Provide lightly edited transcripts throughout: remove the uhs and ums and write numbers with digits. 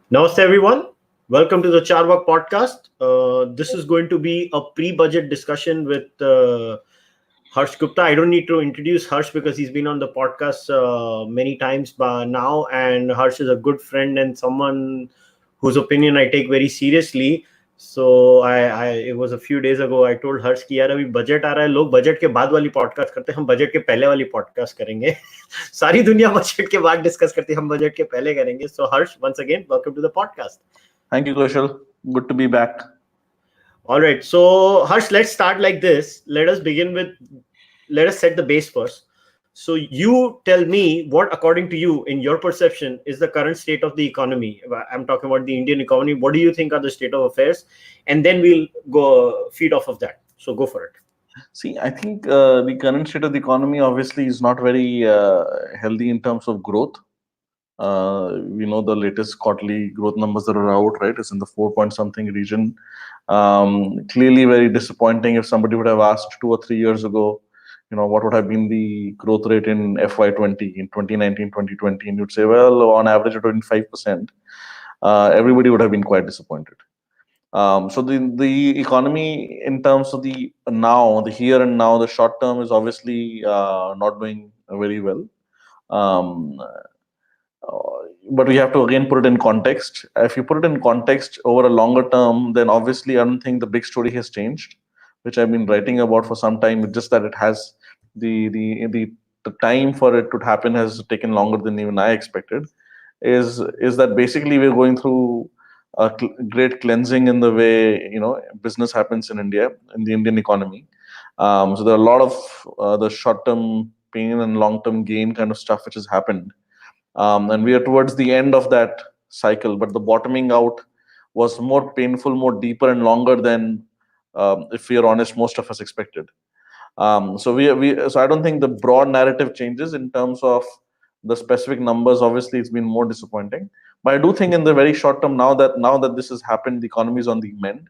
Namaste, everyone. Welcome to the Cārvāka podcast. This is going to be a pre-budget discussion with Harsh Gupta. I don't need to introduce Harsh because he's been on the podcast many times by now, and Harsh is a good friend and someone whose opinion I take very seriously. So it was a few days ago I told Harsh कि यार अभी budget आ रहा है, लोग budget के बाद वाली podcast करते हैं, हम बजट के पहले वाली पॉडकास्ट करेंगे. सारी दुनिया बजट के बाद डिस्कस करती है, हम बजट के पहले करेंगे. So Harsh, once again, welcome to the podcast. Thank you, Kushal. Good to be back. All right. So Harsh, let's start like this. Let us set the base first. So you tell me what, according to you, in your perception, is the current state of the economy. I'm talking about the Indian economy. What do you think are the state of affairs? And then we'll go feed off of that. So go for it. See, I think the current state of the economy obviously is not very healthy in terms of growth. We know the latest quarterly growth numbers that are out, right? It's in the 4 point something region. Clearly very disappointing. If somebody would have asked 2 or 3 years ago, what would have been the growth rate in FY20, in 2019, 2020, and you'd say, well, on average, 25%. Everybody would have been quite disappointed. So the economy in terms of the now, the here and now, the short term is obviously not doing very well. Um, but we have to again put it in context. If you put it in context over a longer term, then obviously I don't think the big story has changed, which I've been writing about for some time. It's just that it has the time for it to happen has taken longer than even I expected. Is that basically we're going through a great cleansing in the way business happens in India, in the Indian economy. So there are a lot of the short-term pain and long-term gain kind of stuff which has happened. And we are towards the end of that cycle, but the bottoming out was more painful, more deeper and longer than, if we are honest, most of us expected. So I don't think the broad narrative changes in terms of the specific numbers. Obviously, it's been more disappointing, but I do think in the very short term, now that this has happened, the economy is on the mend.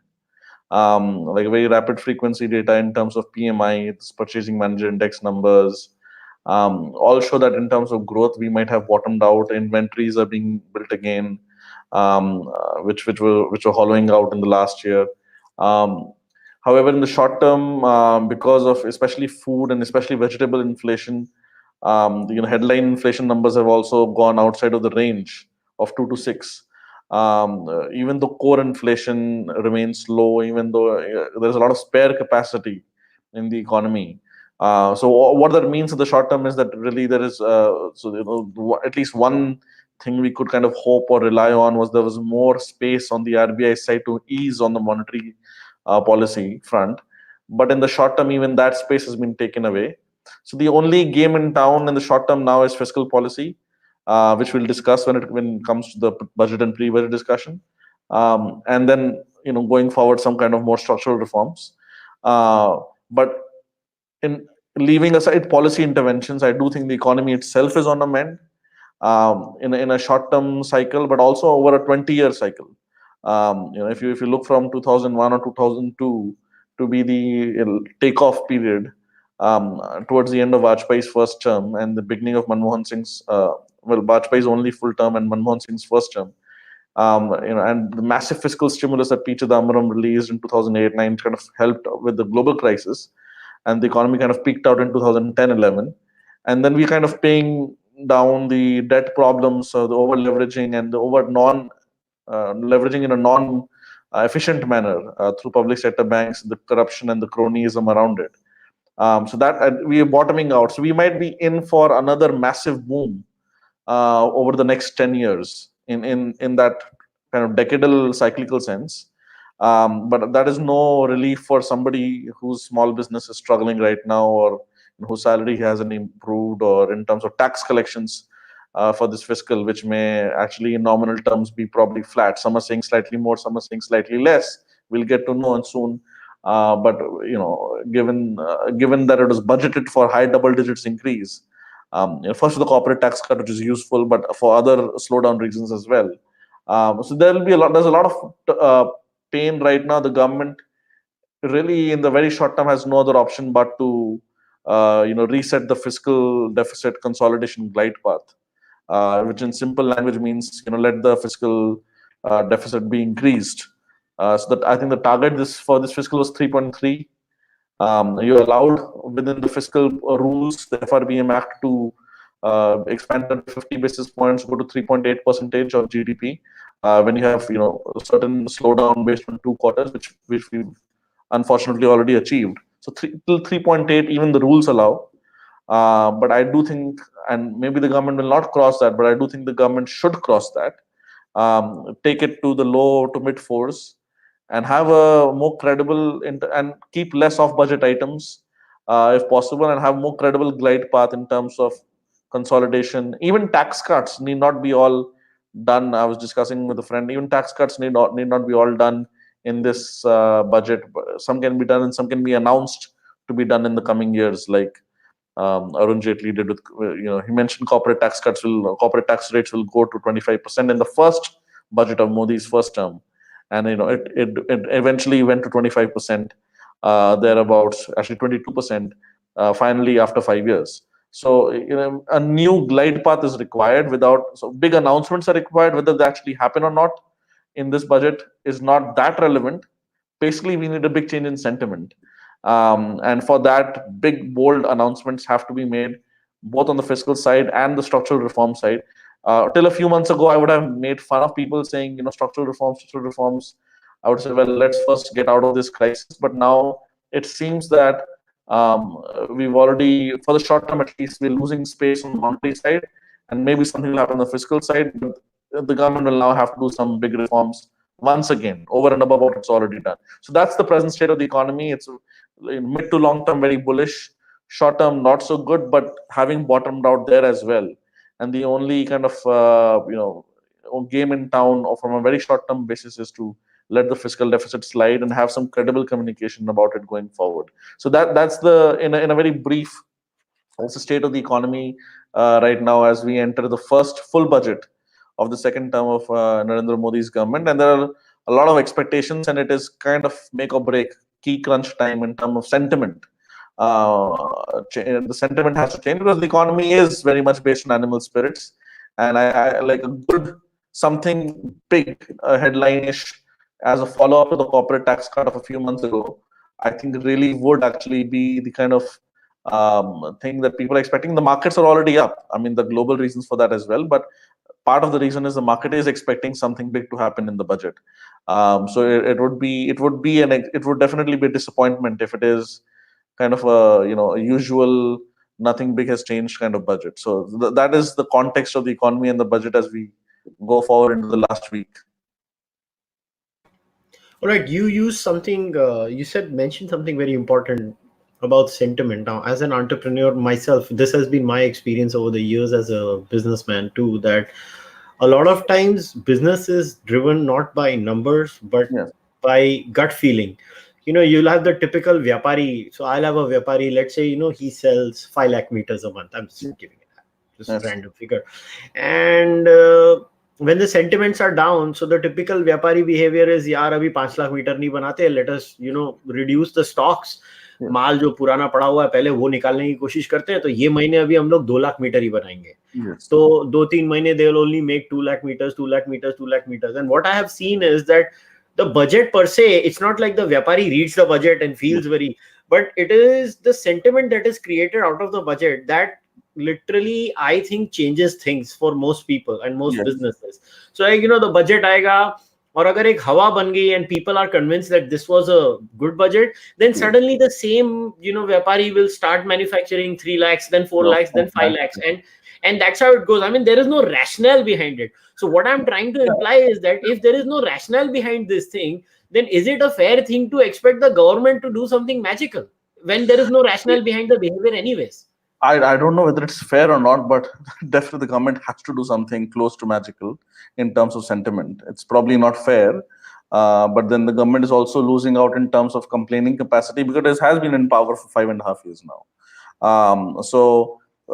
Like very rapid frequency data in terms of PMI, it's purchasing manager index numbers, all show that in terms of growth, we might have bottomed out. Inventories are being built again, which were hollowing out in the last year. However, in the short term, because of especially food and especially vegetable inflation, headline inflation numbers have also gone outside of the range of 2 to 6. Even though core inflation remains low, even though there's a lot of spare capacity in the economy. So what that means in the short term is that really there is at least one thing we could kind of hope or rely on was there was more space on the RBI side to ease on the monetary policy front. But in the short term, even that space has been taken away. So the only game in town in the short term now is fiscal policy, which we'll discuss when it comes to the budget and pre-budget discussion, and then going forward some kind of more structural reforms. But in leaving aside policy interventions, I do think the economy itself is on a mend, in a short-term cycle, but also over a 20-year cycle. If you look from 2001 or 2002 to be the takeoff period, towards the end of Vajpayee's first term and the beginning of Manmohan Singh's, Vajpayee's only full term and Manmohan Singh's first term, and the massive fiscal stimulus that P. Chidambaram released in 2008-9 kind of helped with the global crisis, and the economy kind of peaked out in 2010-11, and then we kind of paying down the debt problems, so the over leveraging and the over non leveraging in a non efficient manner through public sector banks, the corruption and the cronyism around it. So that we are bottoming out. So we might be in for another massive boom over the next 10 years in that kind of decadal cyclical sense. But that is no relief for somebody whose small business is struggling right now, or whose salary hasn't improved, or in terms of tax collections for this fiscal, which may actually in nominal terms be probably flat. Some are saying slightly more, some are saying slightly less. We'll get to know soon. But given that it was budgeted for high double digits increase, first for the corporate tax cut, which is useful, but for other slowdown reasons as well. So there will be a lot. There's a lot of pain right now. The government really, in the very short term, has no other option but to reset the fiscal deficit consolidation glide path, which in simple language means let the fiscal deficit be increased. So that I think the target for this fiscal was 3.3. You're allowed within the fiscal rules, the FRBM Act, to expand it to 50 basis points, go to 3.8 percentage of GDP when you have a certain slowdown based on 2 quarters, which we've unfortunately already achieved. So till 3.8, even the rules allow. But I do think, and maybe the government will not cross that, but I do think the government should cross that, take it to the low to mid fours, and have a more credible and keep less off budget items if possible, and have more credible glide path in terms of consolidation. Even tax cuts need not be all done. I was discussing with a friend. Even tax cuts need not be all done in this budget. Some can be done, and some can be announced to be done in the coming years, like Arun Jaitley did with, he mentioned corporate tax rates will go to 25% in the first budget of Modi's first term, and it eventually went to 25%, thereabouts, actually 22%, finally after 5 years. So a new glide path is required. Without so big announcements are required. Whether they actually happen or not in this budget is not that relevant. Basically, we need a big change in sentiment. And for that, big, bold announcements have to be made, both on the fiscal side and the structural reform side. Till a few months ago, I would have made fun of people saying, structural reforms, structural reforms. I would say, well, let's first get out of this crisis. But now it seems that we've already, for the short term at least, we're losing space on the monetary side, and maybe something will happen on the fiscal side. But the government will now have to do some big reforms once again, over and above what it's already done. So that's the present state of the economy. It's in mid to long term very bullish, short term not so good, but having bottomed out there as well. And the only kind of game in town, or from a very short term basis, is to let the fiscal deficit slide and have some credible communication about it going forward. So that's the in a very brief, that's the state of the economy right now as we enter the first full budget of the second term of Narendra Modi's government. And there are a lot of expectations, and it is kind of make or break, key crunch time in terms of sentiment. The sentiment has to change because the economy is very much based on animal spirits, and I like a good something big, headline-ish, as a follow-up to the corporate tax cut of a few months ago. I think really would actually be the kind of thing that people are expecting. The markets are already up. I mean, the global reasons for that as well, but part of the reason is the market is expecting something big to happen in the budget. So it would definitely be a disappointment if it is kind of a usual nothing big has changed kind of budget. So that is the context of the economy and the budget as we go forward into the last week. All right, you used something. Mentioned something very important about sentiment. Now, as an entrepreneur myself, this has been my experience over the years as a businessman too. That a lot of times business is driven not by numbers but Yes. by gut feeling. You'll have the typical vyapari. So I'll have a vyapari. Let's say he sells 5 lakh meters a month. I'm just giving it just Yes. random figure, and when the sentiments are down, so the typical vyapari behavior is, yaar abhi 5 lakh meter nahi banate, let us reduce the stocks. Yeah. माल जो पुराना पड़ा हुआ है पहले वो निकालने की कोशिश करते हैं, तो ये महीने अभी हम लोग 2 लाख मीटर ही बनाएंगे. Yes. तो 2-3 महीने they will only make 2 lakh meters, 2 lakh meters, 2 lakh meters. And what I have seen is that the budget per se, it's not like the vyapari reads the budget and feels very, but it is the sentiment that is created out of the budget that literally I think changes things for most people and most Yes. businesses. So like the budget आएगा और अगर एक हवा बन गई and people are convinced that this was a good budget, then suddenly the same vyapari will start manufacturing 3 lakhs, then 4 lakhs, then 5 lakhs, and that's how it goes. I mean, there is no rationale behind it. So what I'm trying to imply is that if there is no rationale behind this thing, then is it a fair thing to expect the government to do something magical when there is no rationale behind the behavior anyways? I don't know whether it's fair or not, but definitely the government has to do something close to magical in terms of sentiment. It's probably not fair, but then the government is also losing out in terms of complaining capacity because it has been in power for 5.5 years now.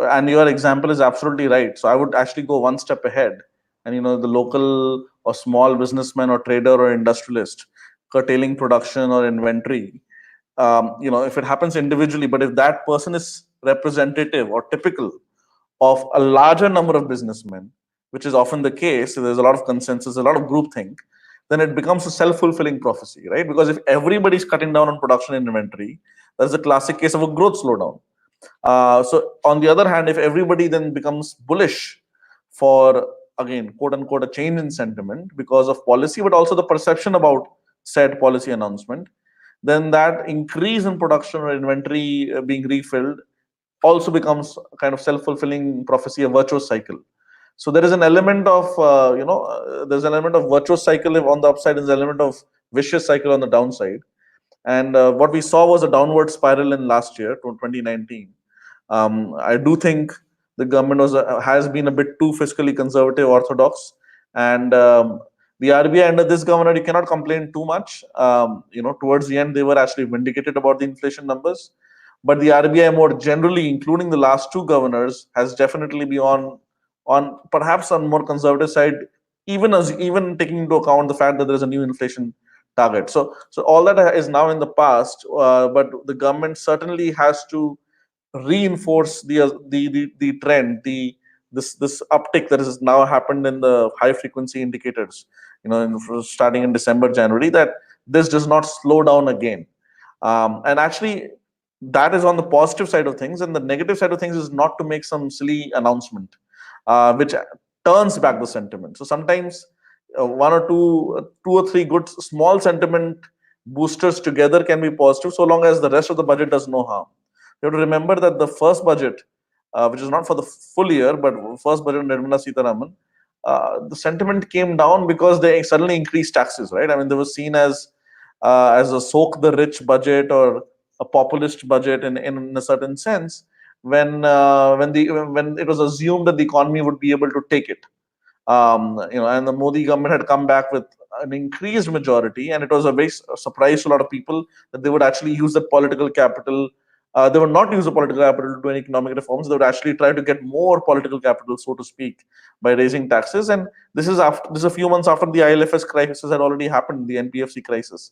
And your example is absolutely right. So I would actually go one step ahead, and the local or small businessman or trader or industrialist curtailing production or inventory. If it happens individually, but if that person is representative or typical of a larger number of businessmen, which is often the case, there's a lot of consensus, a lot of groupthink, then it becomes a self-fulfilling prophecy, right? Because if everybody's cutting down on production and inventory, that's a classic case of a growth slowdown. So on the other hand, if everybody then becomes bullish for, again, quote unquote, a change in sentiment because of policy, but also the perception about said policy announcement, then that increase in production or inventory being refilled also becomes a kind of self-fulfilling prophecy, a virtuous cycle. So there is an element of there's an element of virtuous cycle on the upside, and there's an element of vicious cycle on the downside. And what we saw was a downward spiral in last year, 2019. I do think the government has been a bit too fiscally conservative, orthodox, and the RBI under this governor, you cannot complain too much. Towards the end, they were actually vindicated about the inflation numbers, but the RBI more generally, including the last two governors, has definitely been on perhaps on more conservative side, even taking into account the fact that there is a new inflation target. So all that is now in the past, but the government certainly has to reinforce the trend, this uptick that has now happened in the high frequency indicators, starting in December, January, that this does not slow down again. And actually, that is on the positive side of things, and the negative side of things is not to make some silly announcement, which turns back the sentiment. So sometimes one or two or three good small sentiment boosters together can be positive, so long as the rest of the budget does no harm. You have to remember that the first budget, which is not for the full year, but first budget of Nirmala Sitharaman, the sentiment came down because they suddenly increased taxes, right? I mean, they were seen as a soak the rich budget or a populist budget in a certain sense, when it was assumed that the economy would be able to take it. And the Modi government had come back with an increased majority, and it was a big surprise to a lot of people that they would actually use the political capital. They would not use the political capital to do any economic reforms. They would actually try to get more political capital, so to speak, by raising taxes. And this is a few months after the ILFS crisis had already happened, the NPFC crisis,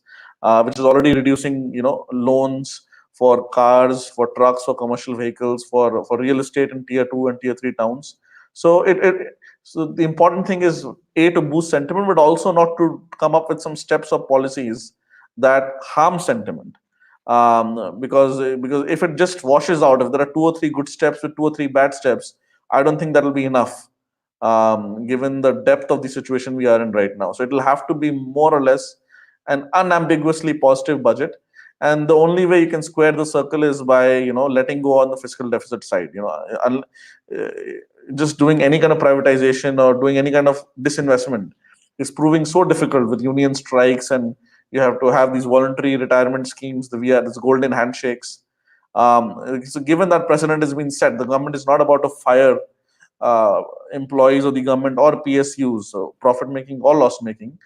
which is already reducing, loans for cars, for trucks, for commercial vehicles, for real estate in tier 2 and tier 3 towns. So so the important thing is to boost sentiment, but also not to come up with some steps or policies that harm sentiment. Because if it just washes out, if there are two or three good steps with two or three bad steps, I don't think that will be enough, given the depth of the situation we are in right now. So it will have to be more or less an unambiguously positive budget. And the only way you can square the circle is by letting go on the fiscal deficit side. Just doing any kind of privatization or doing any kind of disinvestment is proving so difficult with union strikes, and you have to have these voluntary retirement schemes, these golden handshakes. So given that precedent has been set, the government is not about to fire employees of the government or PSUs, so profit making or loss making.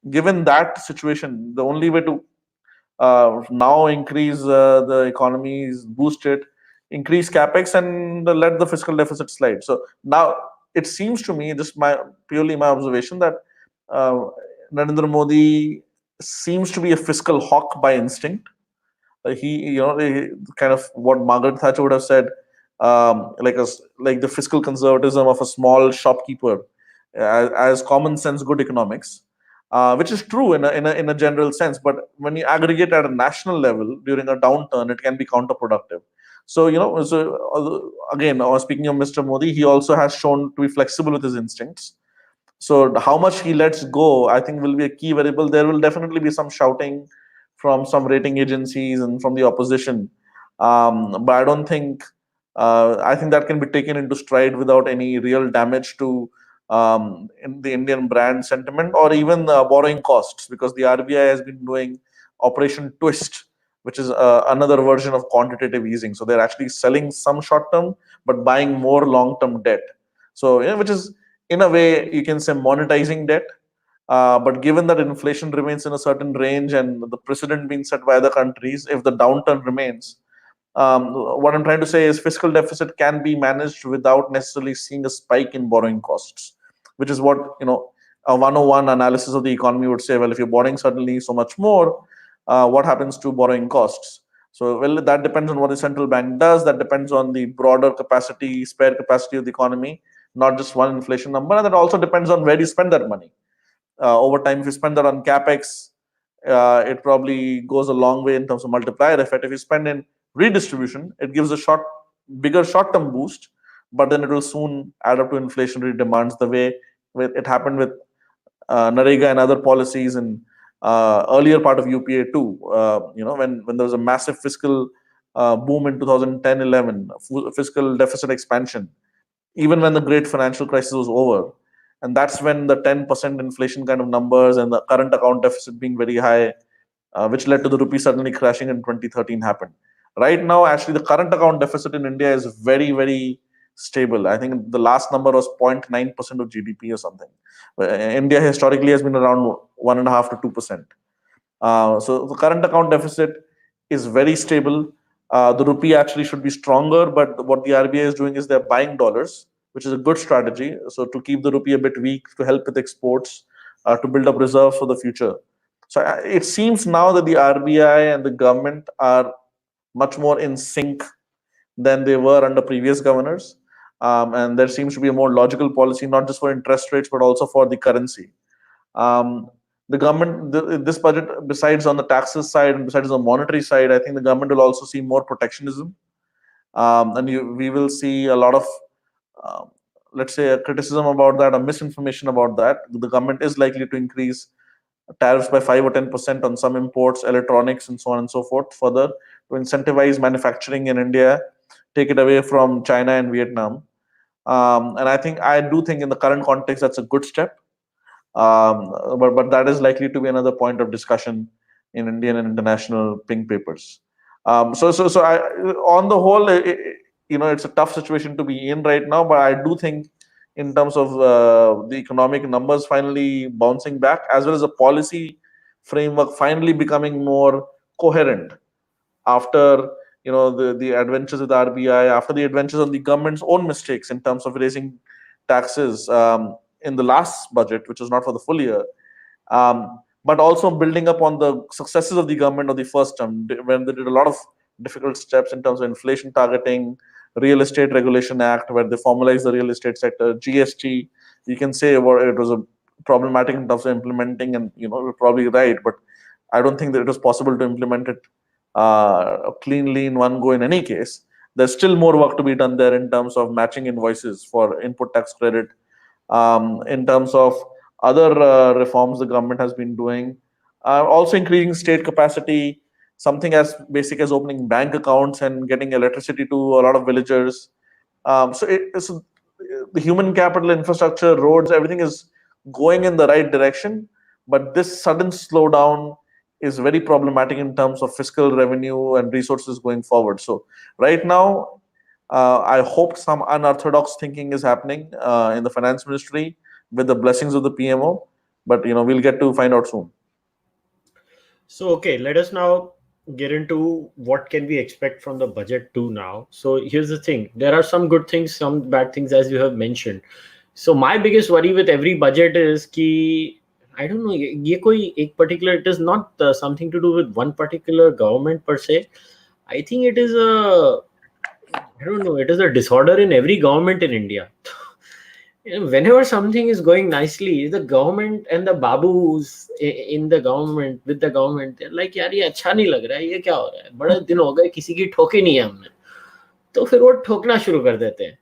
Given that situation, the only way to now increase the economy is boost it, increase capex, and let the fiscal deficit slide. So now it seems to me, just purely my observation, that Narendra Modi seems to be a fiscal hawk by instinct. He kind of what Margaret Thatcher would have said, like the fiscal conservatism of a small shopkeeper, as common sense good economics, which is true in a general sense. But when you aggregate at a national level during a downturn, it can be counterproductive. So again, speaking of Mr. Modi, he also has shown to be flexible with his instincts. So how much he lets go, I think, will be a key variable. There will definitely be some shouting from some rating agencies and from the opposition, but I don't think. I think that can be taken into stride without any real damage to in the Indian brand sentiment or even borrowing costs, because the RBI has been doing Operation Twist, which is another version of quantitative easing. So they're actually selling some short term, but buying more long term debt. So which is, in a way, you can say monetizing debt. But given that inflation remains in a certain range and the precedent being set by other countries, if the downturn remains, what I'm trying to say is fiscal deficit can be managed without necessarily seeing a spike in borrowing costs, which is what a 101 analysis of the economy would say. Well, if you're borrowing suddenly so much more, what happens to borrowing costs? So, well, that depends on what the central bank does. That depends on the broader capacity, spare capacity of the economy. not just one inflation number. And that also depends on where you spend that money. Over time, if you spend that on capex, it probably goes a long way in terms of multiplier effect. If you spend in redistribution, it gives a bigger short-term boost, but then it will soon add up to inflationary demands the way it happened with Narega and other policies in earlier part of UPA too. When there was a massive fiscal boom in 2010-11, fiscal deficit expansion, even when the great financial crisis was over. And that's when the 10% inflation kind of numbers and the current account deficit being very high, which led to the rupee suddenly crashing in 2013 happened. Right now, actually, the current account deficit in India is very, very stable. I think the last number was 0.9% of GDP or something. India historically has been around 1.5 to 2%. So the current account deficit is very stable. The rupee actually should be stronger, but what the RBI is doing is they're buying dollars, which is a good strategy. So to keep the rupee a bit weak, to help with exports, to build up reserves for the future. So it seems now that the RBI and the government are much more in sync than they were under previous governors. And there seems to be a more logical policy, not just for interest rates, but also for the currency. The government, this budget, besides on the taxes side and besides on the monetary side, I think the government will also see more protectionism. We will see a lot of, let's say, a criticism about that, or misinformation about that. The government is likely to increase tariffs by 5 or 10% on some imports, electronics, and so on and so forth, further to incentivize manufacturing in India, take it away from China and Vietnam. And I do think in the current context, that's a good step. But that is likely to be another point of discussion in Indian and international pink papers. On the whole, it's a tough situation to be in right now. But I do think, in terms of the economic numbers finally bouncing back, as well as the policy framework finally becoming more coherent after the adventures with RBI, after the adventures on the government's own mistakes in terms of raising taxes in the last budget, which was not for the full year, but also building up on the successes of the government of the first term, when they did a lot of difficult steps in terms of inflation targeting, Real Estate Regulation Act, where they formalized the real estate sector, GST. You can say it was a problematic in terms of implementing, and you're probably right, but I don't think that it was possible to implement it cleanly in one go in any case. There's still more work to be done there in terms of matching invoices for input tax credit, in terms of other reforms the government has been doing, also increasing state capacity, something as basic as opening bank accounts and getting electricity to a lot of villagers. So the human capital, infrastructure, roads, everything is going in the right direction, but this sudden slowdown is very problematic in terms of fiscal revenue and resources going forward. So right now, I hope some unorthodox thinking is happening in the finance ministry with the blessings of the PMO, but we'll get to find out soon. So, okay, let us now get into what can we expect from the budget too now. So here's the thing. There are some good things, some bad things, as you have mentioned. So my biggest worry with every budget is ki, I don't know, it is not something to do with one particular government per se. I think it is it is a disorder in every government in India. Whenever something is going nicely, the government and the babus in the government, with the government, they're like, यार ये अच्छा नहीं लग रहा है, ये क्या हो रहा है, बड़े दिन हो गए किसी की ठोकी नहीं है हमने, तो फिर वो ठोकना शुरू कर देते हैं.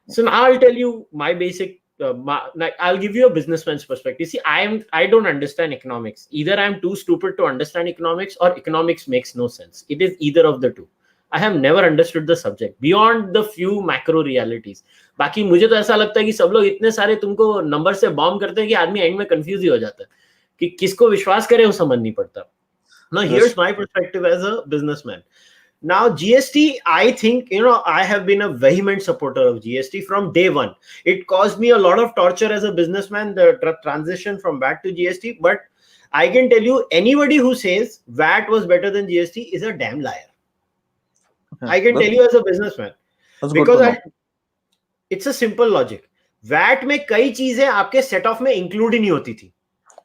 So now I'll tell you my basic, I'll give you a businessman's perspective. See, I don't understand economics. Either I'm too stupid to understand economics, or economics makes no sense. It is either of the two. I have never understood the subject beyond the few macro realities. बाकी मुझे तो ऐसा लगता है कि सब लोग इतने सारे तुमको नंबर से बॉम्ब करते हैं कि आदमी एंड में कंफ्यूज ही हो जाता है कि किसको विश्वास करे, वो समझ नहीं पड़ता. Now here's my perspective as a businessman. Now GST, I think, I have been a vehement supporter of GST from day one. It caused me a lot of torture as a businessman, the transition from VAT to GST. But I can tell you, anybody who says VAT was better than GST is a damn liar. I can tell you as a businessman, because it's a simple logic. VAT में कई चीजें आपके set off में include ही नहीं होती थी.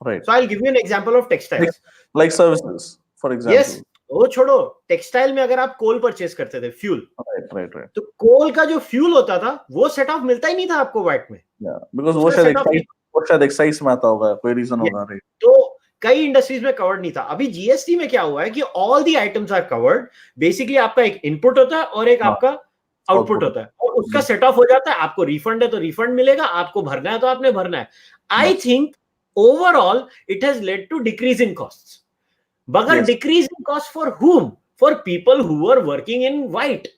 Right. So I'll give you an example of textiles. Like services, for example. Yes. वो छोड़ो, टेक्सटाइल में अगर आप कोल परचेस करते थे, फ्यूल, right. तो कोल का जो फ्यूल होता था वो सेट ऑफ मिलता ही नहीं था आपको वैट में, बिकॉज उसका सेट ऑफ वो शायद एक्साइज में आता होगा, कोई रीजन होगा, राइट। तो कई इंडस्ट्रीज में कवर्ड नहीं था। अभी जीएसटी में क्या हुआ है कि all the items are covered. Basically आपका एक इनपुट होता है और एक आपका आउटपुट होता है, और उसका सेट ऑफ हो जाता है। आपको रिफंड है तो रिफंड मिलेगा, आपको भरना है तो आपने भरना है। I think overall it has led to decrease in cost, मगर decrease in cost for whom? For people who are working in white.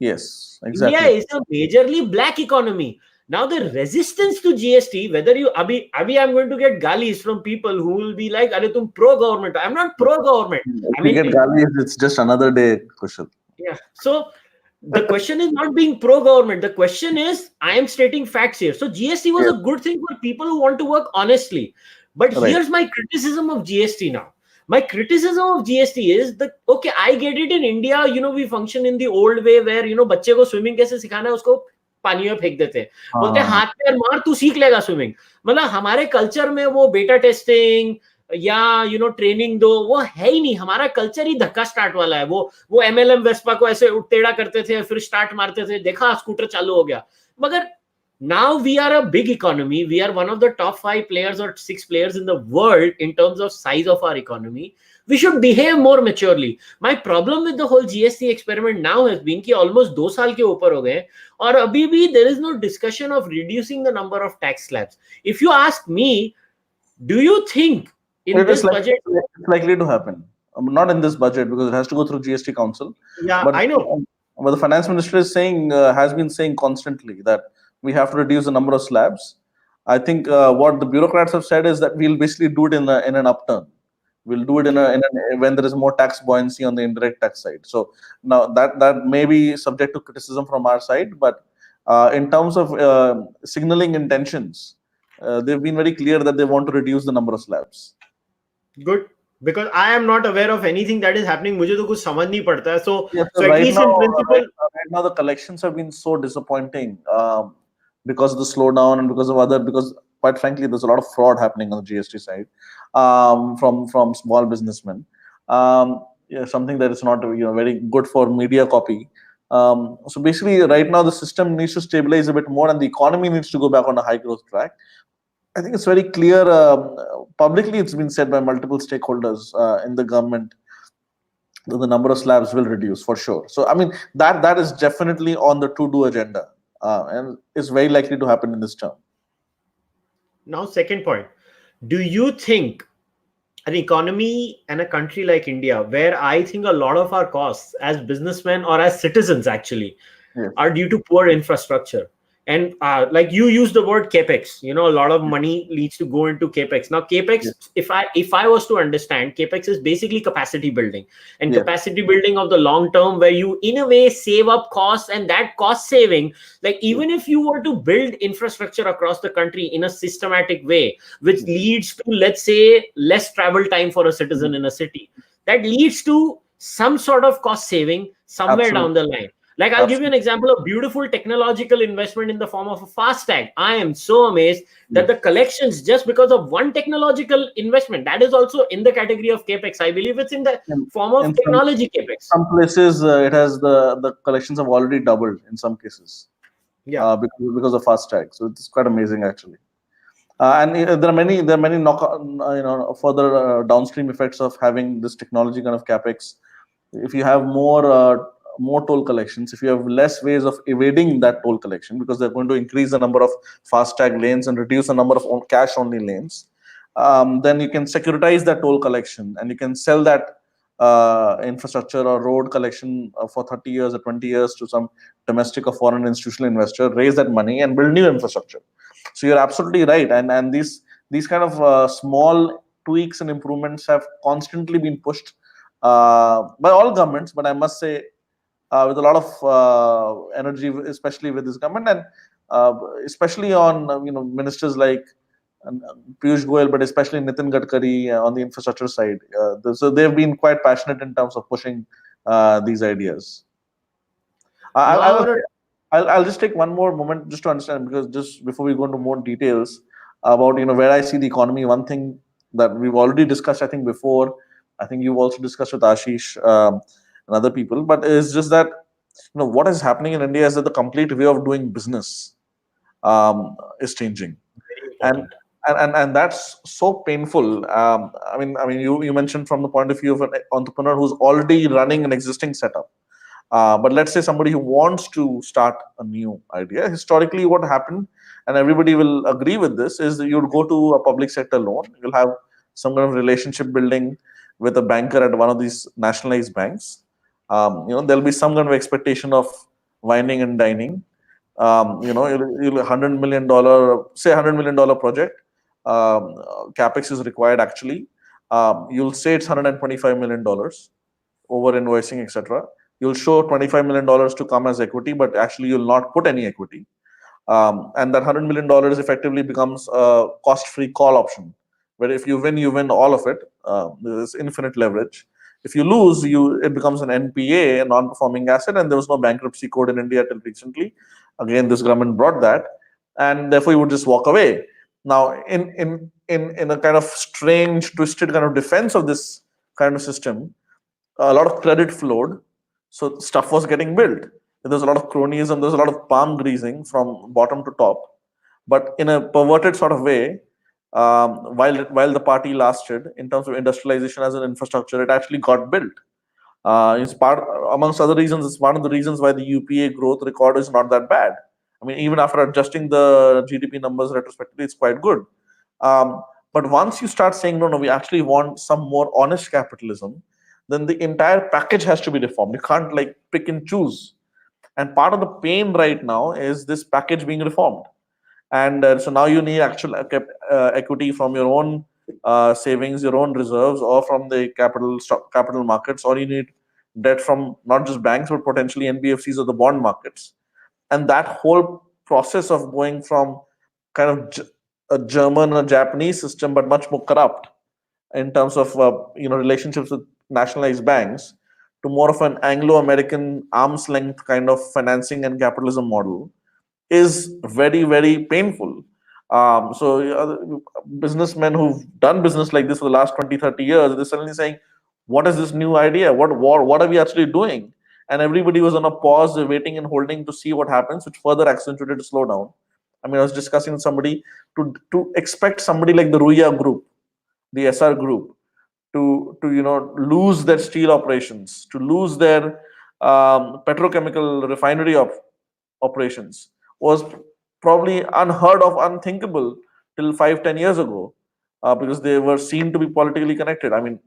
Yes, India exactly. is a majorly black economy. Now the resistance to GST, whether you abhi I'm going to get galis from people who will be like, "Are tum pro government?" I'm not pro government. If you get galis, it's just another day, Kushal. Yeah. So the question is not being pro government. The question is, I am stating facts here. So GST was a good thing for people who want to work honestly. But here's my criticism of GST now. My criticism of GST is that, okay, I get it, in India, we function in the old way where, बच्चे को swimming कैसे सिखाना है, उसको पानी में फेंक देते हैं, बोलते हैं हाथ पैर मार तू सीख लेगा स्विमिंग। मतलब हमारे कल्चर में वो बेटा टेस्टिंग या ट्रेनिंग दो, वो है ही नहीं। हमारा कल्चर ही धक्का स्टार्ट वाला है। वो एमएलएम वेस्पा को ऐसे टेढ़ा करते थे, फिर स्टार्ट मारते थे, देखा स्कूटर चालू हो गया। मगर now we are a big economy. We are one of the top 5 players or 6 players in the world in terms of size of our economy. We should behave more maturely. My problem with the whole GST experiment now has been कि almost 2 साल के ऊपर हो गए और अभी भी there is no discussion of reducing the number of tax slabs. If you ask me, do you think in this budget it's likely to happen? Not in this budget because it has to go through GST Council. Yeah, but, I know. But the finance minister is saying, has been saying constantly that we have to reduce the number of slabs. I think what the bureaucrats have said is that we'll basically do it in an upturn. We'll do it when there is more tax buoyancy on the indirect tax side. So now that may be subject to criticism from our side, but in terms of signaling intentions, they've been very clear that they want to reduce the number of slabs. Good, because I am not aware of anything that is happening. मुझे तो कुछ समझ नहीं पड़ता है. So at right least now, in principle, right now the collections have been so disappointing because of the slowdown and because quite frankly there's a lot of fraud happening on the GST side from small businessmen. Something that is not very good for media copy. So basically, right now the system needs to stabilize a bit more, and the economy needs to go back on a high growth track. I think it's very clear. Publicly, it's been said by multiple stakeholders in the government that the number of slabs will reduce for sure. So, I mean, that is definitely on the to-do agenda, and it's very likely to happen in this term. Now, second point, do you think an economy and a country like India, where I think a lot of our costs as businessmen or as citizens actually are due to poor infrastructure, and like you use the word capex, a lot of money needs to go into capex. Now capex, if I was to understand, capex is basically capacity building, and capacity building of the long term, where you in a way save up costs, and that cost saving, like even if you were to build infrastructure across the country in a systematic way, which leads to, let's say, less travel time for a citizen in a city, that leads to some sort of cost saving somewhere down the line. Like I'll give you an example of beautiful technological investment in the form of a FASTag. I am so amazed that the collections, just because of one technological investment, that is also in the category of capex. I believe it's in the form of technology capex. Some places it has the collections have already doubled in some cases. Because of FASTag. So it's quite amazing actually. And there are many further downstream effects of having this technology kind of capex. If you have more toll collections, if you have less ways of evading that toll collection, because they're going to increase the number of FASTag lanes and reduce the number of cash-only lanes, then you can securitize that toll collection and you can sell that infrastructure or road collection for 30 years or 20 years to some domestic or foreign institutional investor, raise that money and build new infrastructure. So you're absolutely right. And these kind of small tweaks and improvements have constantly been pushed by all governments, but I must say with a lot of energy, especially with this government, and especially on ministers like Piyush Goyal, but especially Nitin Gadkari on the infrastructure side. So they've been quite passionate in terms of pushing these ideas. I'll just take one more moment just to understand, because just before we go into more details about where I see the economy, one thing that we've already discussed, I think before, I think you've also discussed with Ashish and other people, but it's just that what is happening in India is that the complete way of doing business is changing, Very and important. and that's so painful. You mentioned from the point of view of an entrepreneur who's already running an existing setup. But let's say somebody who wants to start a new idea. Historically, what happened, and everybody will agree with this, is that you'd go to a public sector loan. You'll have some kind of relationship building with a banker at one of these nationalized banks. There'll be some kind of expectation of wining and dining. You'll $100 million, say $100 million project. Capex is required actually. You'll say it's $125 million over invoicing, etc. You'll show $25 million to come as equity, but actually you'll not put any equity. And that $100 million effectively becomes a cost-free call option, where if you win all of it. There's infinite leverage. If you lose, it becomes an NPA, a non-performing asset, and there was no bankruptcy code in India till recently. Again, this government brought that, and therefore you would just walk away. Now, in a kind of strange, twisted kind of defense of this kind of system, a lot of credit flowed, so stuff was getting built. There's a lot of cronyism, there's a lot of palm greasing from bottom to top, but in a perverted sort of way. While the party lasted, in terms of industrialization as an infrastructure, it actually got built. It's part, amongst other reasons, it's one of the reasons why the UPA growth record is not that bad. I mean, even after adjusting the GDP numbers retrospectively, it's quite good. But once you start saying, no, we actually want some more honest capitalism, then the entire package has to be reformed. You can't like pick and choose. And part of the pain right now is this package being reformed. And so now you need actual equity from your own savings, your own reserves, or from the capital markets, or you need debt from not just banks but potentially NBFCs or the bond markets. And that whole process of going from kind of a German or Japanese system, but much more corrupt in terms of relationships with nationalized banks, to more of an Anglo-American arm's length kind of financing and capitalism model, is very, very painful. Businessmen who've done business like this for the last 20, 30 years, they're suddenly saying, what is this new idea? What are we actually doing? And everybody was on a pause, waiting and holding to see what happens, which further accentuated the slowdown. I mean, I was discussing with somebody to expect somebody like the Ruya Group, the SR Group, to lose their steel operations, to lose their petrochemical refinery operations, was probably unheard of, unthinkable till 5-10 years ago, because they were seen to be politically connected. I mean,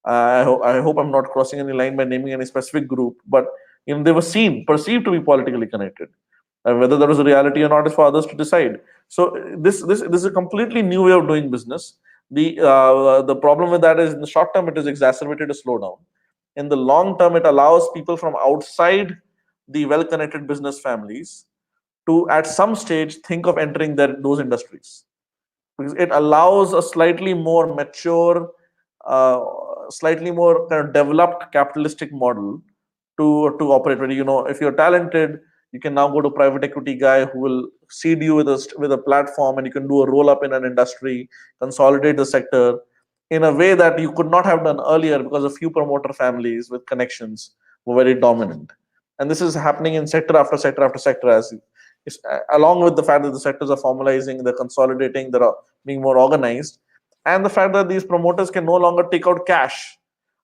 I hope I'm not crossing any line by naming any specific group, but they were perceived to be politically connected. Whether that was a reality or not is for others to decide. So this is a completely new way of doing business. The problem with that is, in the short term, it has exacerbated a slowdown. In the long term, it allows people from outside the well-connected business families to, at some stage, think of entering those industries, because it allows a slightly more mature, slightly more kind of developed capitalistic model to operate. Where, if you're talented, you can now go to private equity guy who will seed you with a platform, and you can do a roll up in an industry, consolidate the sector in a way that you could not have done earlier, because a few promoter families with connections were very dominant. And this is happening in sector after sector after sector, along with the fact that the sectors are formalizing, they're consolidating, they're being more organized, and the fact that these promoters can no longer take out cash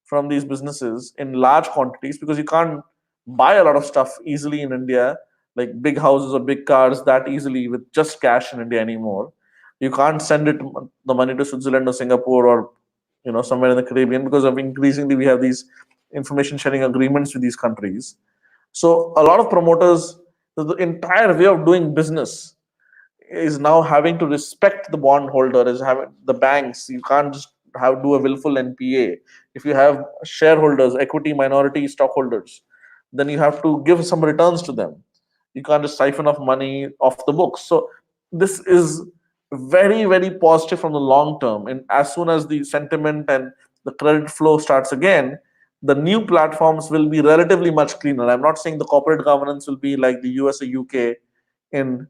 from these businesses in large quantities, because you can't buy a lot of stuff easily in India, like big houses or big cars, that easily with just cash in India anymore. You can't send the money to Switzerland or Singapore or somewhere in the Caribbean, because of increasingly we have these information sharing agreements with these countries. So a lot of promoters, the entire way of doing business is now having to respect the bondholder, is having the banks. You can't just do a willful NPA. If you have shareholders, equity minority stockholders, then you have to give some returns to them. You can't just siphon off money off the books. So this is very, very positive from the long term. And as soon as the sentiment and the credit flow starts again, the new platforms will be relatively much cleaner. I'm not saying the corporate governance will be like the US or UK in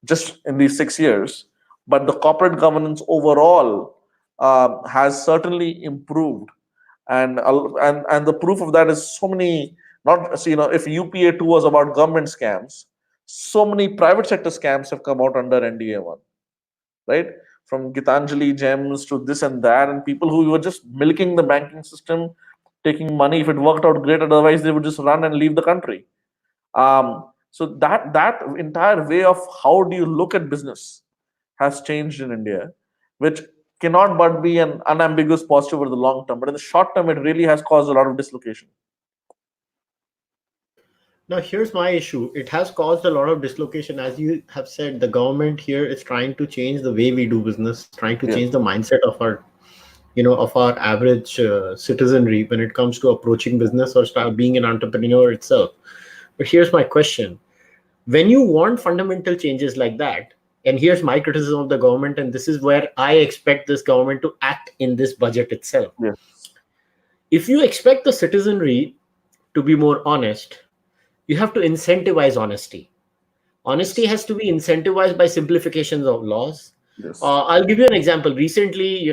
these 6 years, but the corporate governance overall has certainly improved. And the proof of that is so many. Not so, if UPA 2 was about government scams, so many private sector scams have come out under NDA 1, right? From Gitanjali gems to this and that, and people who were just milking the banking system, taking money. If it worked out great, otherwise they would just run and leave the country. So that entire way of how do you look at business has changed in India, which cannot but be an unambiguous positive over the long term. But in the short term, it really has caused a lot of dislocation. Now, here's my issue. It has caused a lot of dislocation. As you have said, the government here is trying to change the way we do business, trying to Yeah. change the mindset of our average citizenry when it comes to approaching business or start being an entrepreneur itself. But here's my question. When you want fundamental changes like that, and here's my criticism of the government, and this is where I expect this government to act in this budget itself. Yes. If you expect the citizenry to be more honest, you have to incentivize honesty. Honesty has to be incentivized by simplifications of laws. Yes. I'll give you an example. Recently,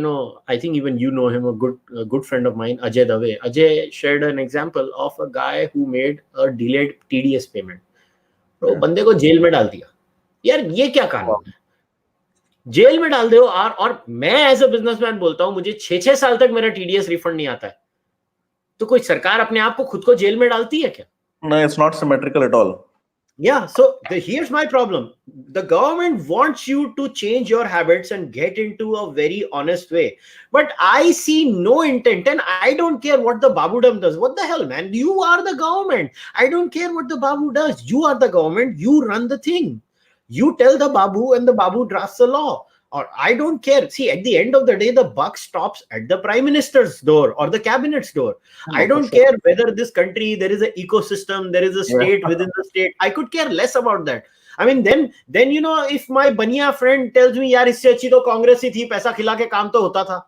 I think even you know him, a good friend of mine, Ajay Dave. Ajay shared an example of a guy who made a delayed TDS payment. तो बंदे को jail में डाल दिया. यार ये क्या कानून है? जेल में डाल दो. और मैं एज अ बिजनेसमैन बोलता हूं, मुझे 6 साल तक मेरा टीडीएस रिफंड नहीं आता है. तो कोई सरकार अपने आप को खुद को जेल में डालती है क्या? No, it's not symmetrical at all. Yeah, so here's my problem. The government wants you to change your habits and get into a very honest way. But I see no intent, and I don't care what the Babudam does. What the hell, man? You are the government. I don't care what the Babu does. You are the government. You run the thing. You tell the Babu, and the Babu drafts the law. Or I don't care. See, at the end of the day, the buck stops at the prime minister's door or the cabinet's door. I don't care whether this country, there is an ecosystem, there is a state within the state. I could care less about that. I mean, then if my Bania friend tells me, yaar, isse achhi to Congress hi thi, paisa khila ke kaam to hota tha.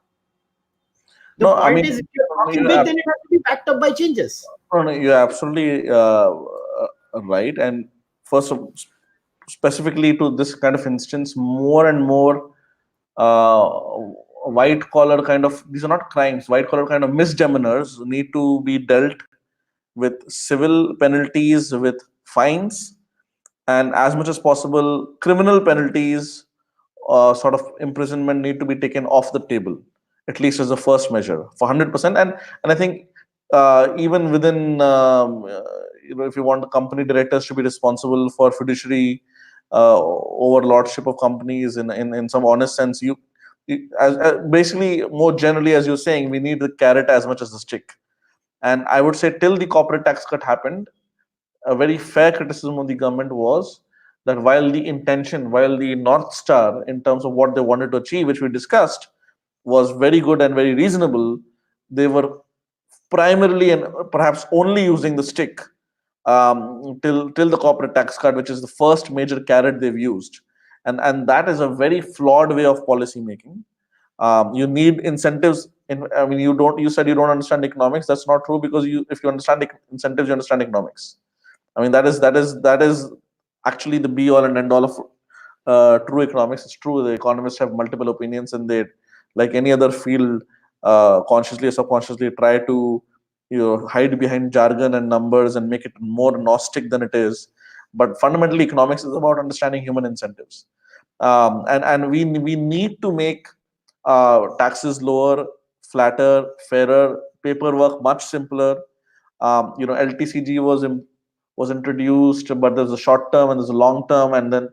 The point is, if you're talking big, then it has to be backed up by changes. No, you're absolutely right. And first, specifically to this kind of instance, more and more white collar kind of, these are not crimes, white collar kind of misdemeanors need to be dealt with civil penalties, with fines, and as much as possible, criminal penalties, sort of imprisonment need to be taken off the table, at least as a first measure for 100%. And I think even within, if you want the company directors to be responsible for fiduciary overlordship of companies in some honest sense, as basically more generally, as you're saying, we need the carrot as much as the stick. And I would say till the corporate tax cut happened, a very fair criticism of the government was that while the intention, while the North Star in terms of what they wanted to achieve, which we discussed, was very good and very reasonable, they were primarily and perhaps only using the stick till the corporate tax cut, which is the first major carrot they've used. And that is a very flawed way of policy making. You need incentives. You said you don't understand economics. That's not true, because if you understand incentives, you understand economics. I mean, that is actually the be all and end all of true economics. It's true the economists have multiple opinions, and they, like any other field, consciously or subconsciously try to hide behind jargon and numbers and make it more gnostic than it is. But fundamentally, economics is about understanding human incentives, and we need to make taxes lower, flatter, fairer, paperwork much simpler. LTCG was introduced, but there's a short term and there's a long term, and then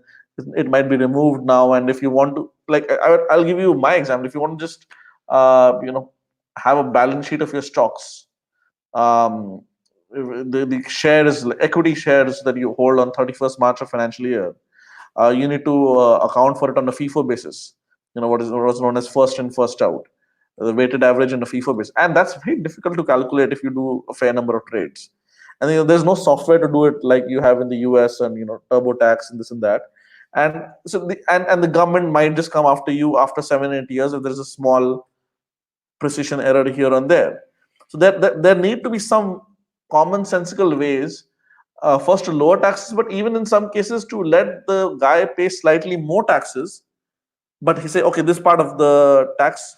it might be removed now. And if you want to, like, I'll give you my example. If you want to just have a balance sheet of your stocks, the shares, equity shares that you hold on 31st March of financial year, you need to account for it on a FIFO basis. What is known as first in, first out, the weighted average on a FIFO basis, and that's very difficult to calculate if you do a fair number of trades. And there's no software to do it like you have in the US, and TurboTax and this and that. And so the government might just come after you after 7-8 years if there's a small precision error here and there. So there need to be some commonsensical ways, first to lower taxes, but even in some cases to let the guy pay slightly more taxes. But he say, okay, this part of the tax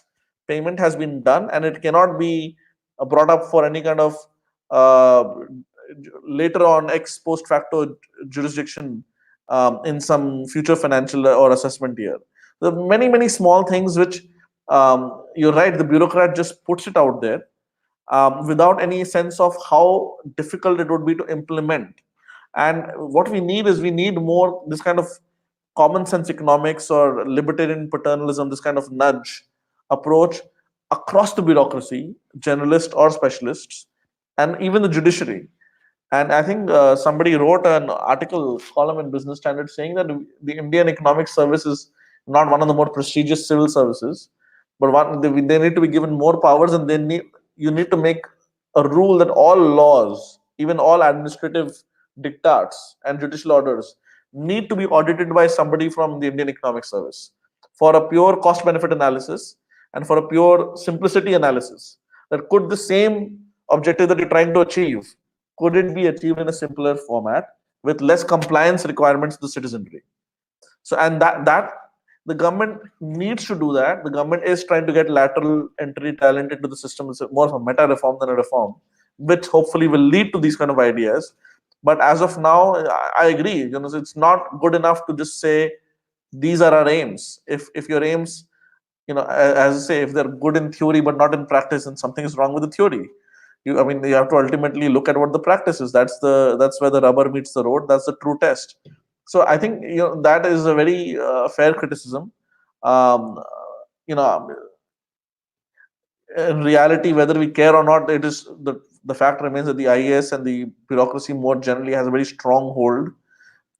payment has been done, and it cannot be brought up for any kind of uh, later on ex post facto jurisdiction in some future financial or assessment year. There are many small things which you're right, the bureaucrat just puts it out there without any sense of how difficult it would be to implement. And what we need is we need more this kind of common sense economics or libertarian paternalism, this kind of nudge approach across the bureaucracy, generalists or specialists, and even the judiciary. And I think somebody wrote an article column in Business Standard saying that the Indian Economic Service is not one of the more prestigious civil services, but they need to be given more powers, and you need to make a rule that all laws, even all administrative diktats and judicial orders, need to be audited by somebody from the Indian Economic Service for a pure cost benefit analysis and for a pure simplicity analysis. That could the same objective that you're trying to achieve, could it be achieved in a simpler format with less compliance requirements to the citizenry? So, and that the government needs to do that. The government is trying to get lateral entry talent into the system. It's more of a meta reform than a reform, which hopefully will lead to these kind of ideas. But as of now, I agree. It's not good enough to just say these are our aims. If your aims, as I say, if they're good in theory but not in practice, then something is wrong with the theory. I mean, you have to ultimately look at what the practice is. That's where the rubber meets the road. That's the true test. So I think that is a very fair criticism. Um, you know, in reality, whether we care or not, it is the fact remains that the IAS and the bureaucracy more generally has a very strong hold.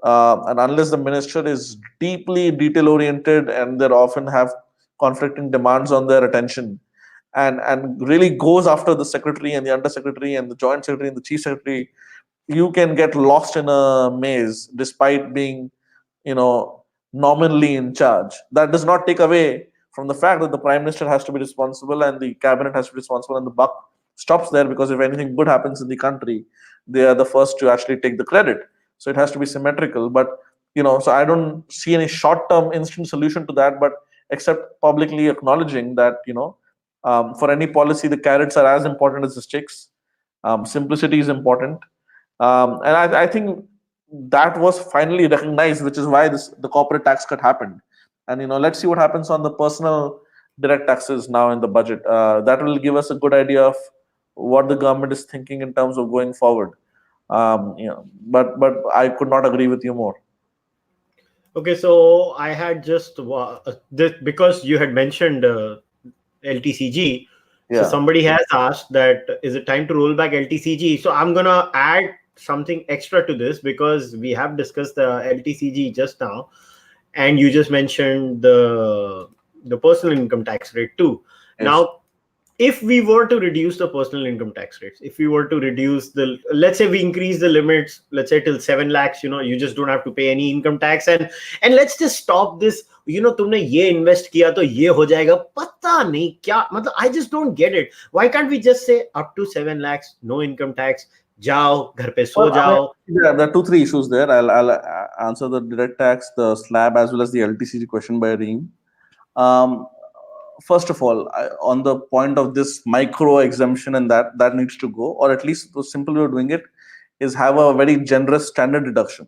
And unless the minister is deeply detail oriented and they often have conflicting demands on their attention, and really goes after the secretary and the undersecretary and the joint secretary and the chief secretary, you can get lost in a maze despite being, nominally in charge. That does not take away from the fact that the prime minister has to be responsible and the cabinet has to be responsible, and the buck stops there, because if anything good happens in the country, they are the first to actually take the credit. So it has to be symmetrical. But so I don't see any short-term instant solution to that, but except publicly acknowledging that for any policy, the carrots are as important as the sticks. Simplicity is important, and I think that was finally recognized, which is why the corporate tax cut happened. And let's see what happens on the personal direct taxes now in the budget. That will give us a good idea of what the government is thinking in terms of going forward. But I could not agree with you more. Okay, so I had just this because you had mentioned LTCG. So Yeah. somebody has asked that is it time to roll back LTCG? So I'm gonna add something extra to this because we have discussed the LTCG just now, and you just mentioned the personal income tax rate too. Yes. Now, if we were to reduce the personal income tax rates, if we were to reduce let's say we increase the limits, let's say till 7 lakhs, you just don't have to pay any income tax, and let's just stop this, तुमने ये invest किया तो ये हो जाएगा, पता नहीं क्या, मतलब I just don't get it. Why can't we just say up to 7 lakhs, no income tax, जाओ घर पे सो जाओ? There are 2-3 issues there. I'll answer the direct tax, the slab, as well as the LTCG question by Reem. First of all, on the point of this micro exemption, and that needs to go, or at least the simple way of doing it is have a very generous standard deduction.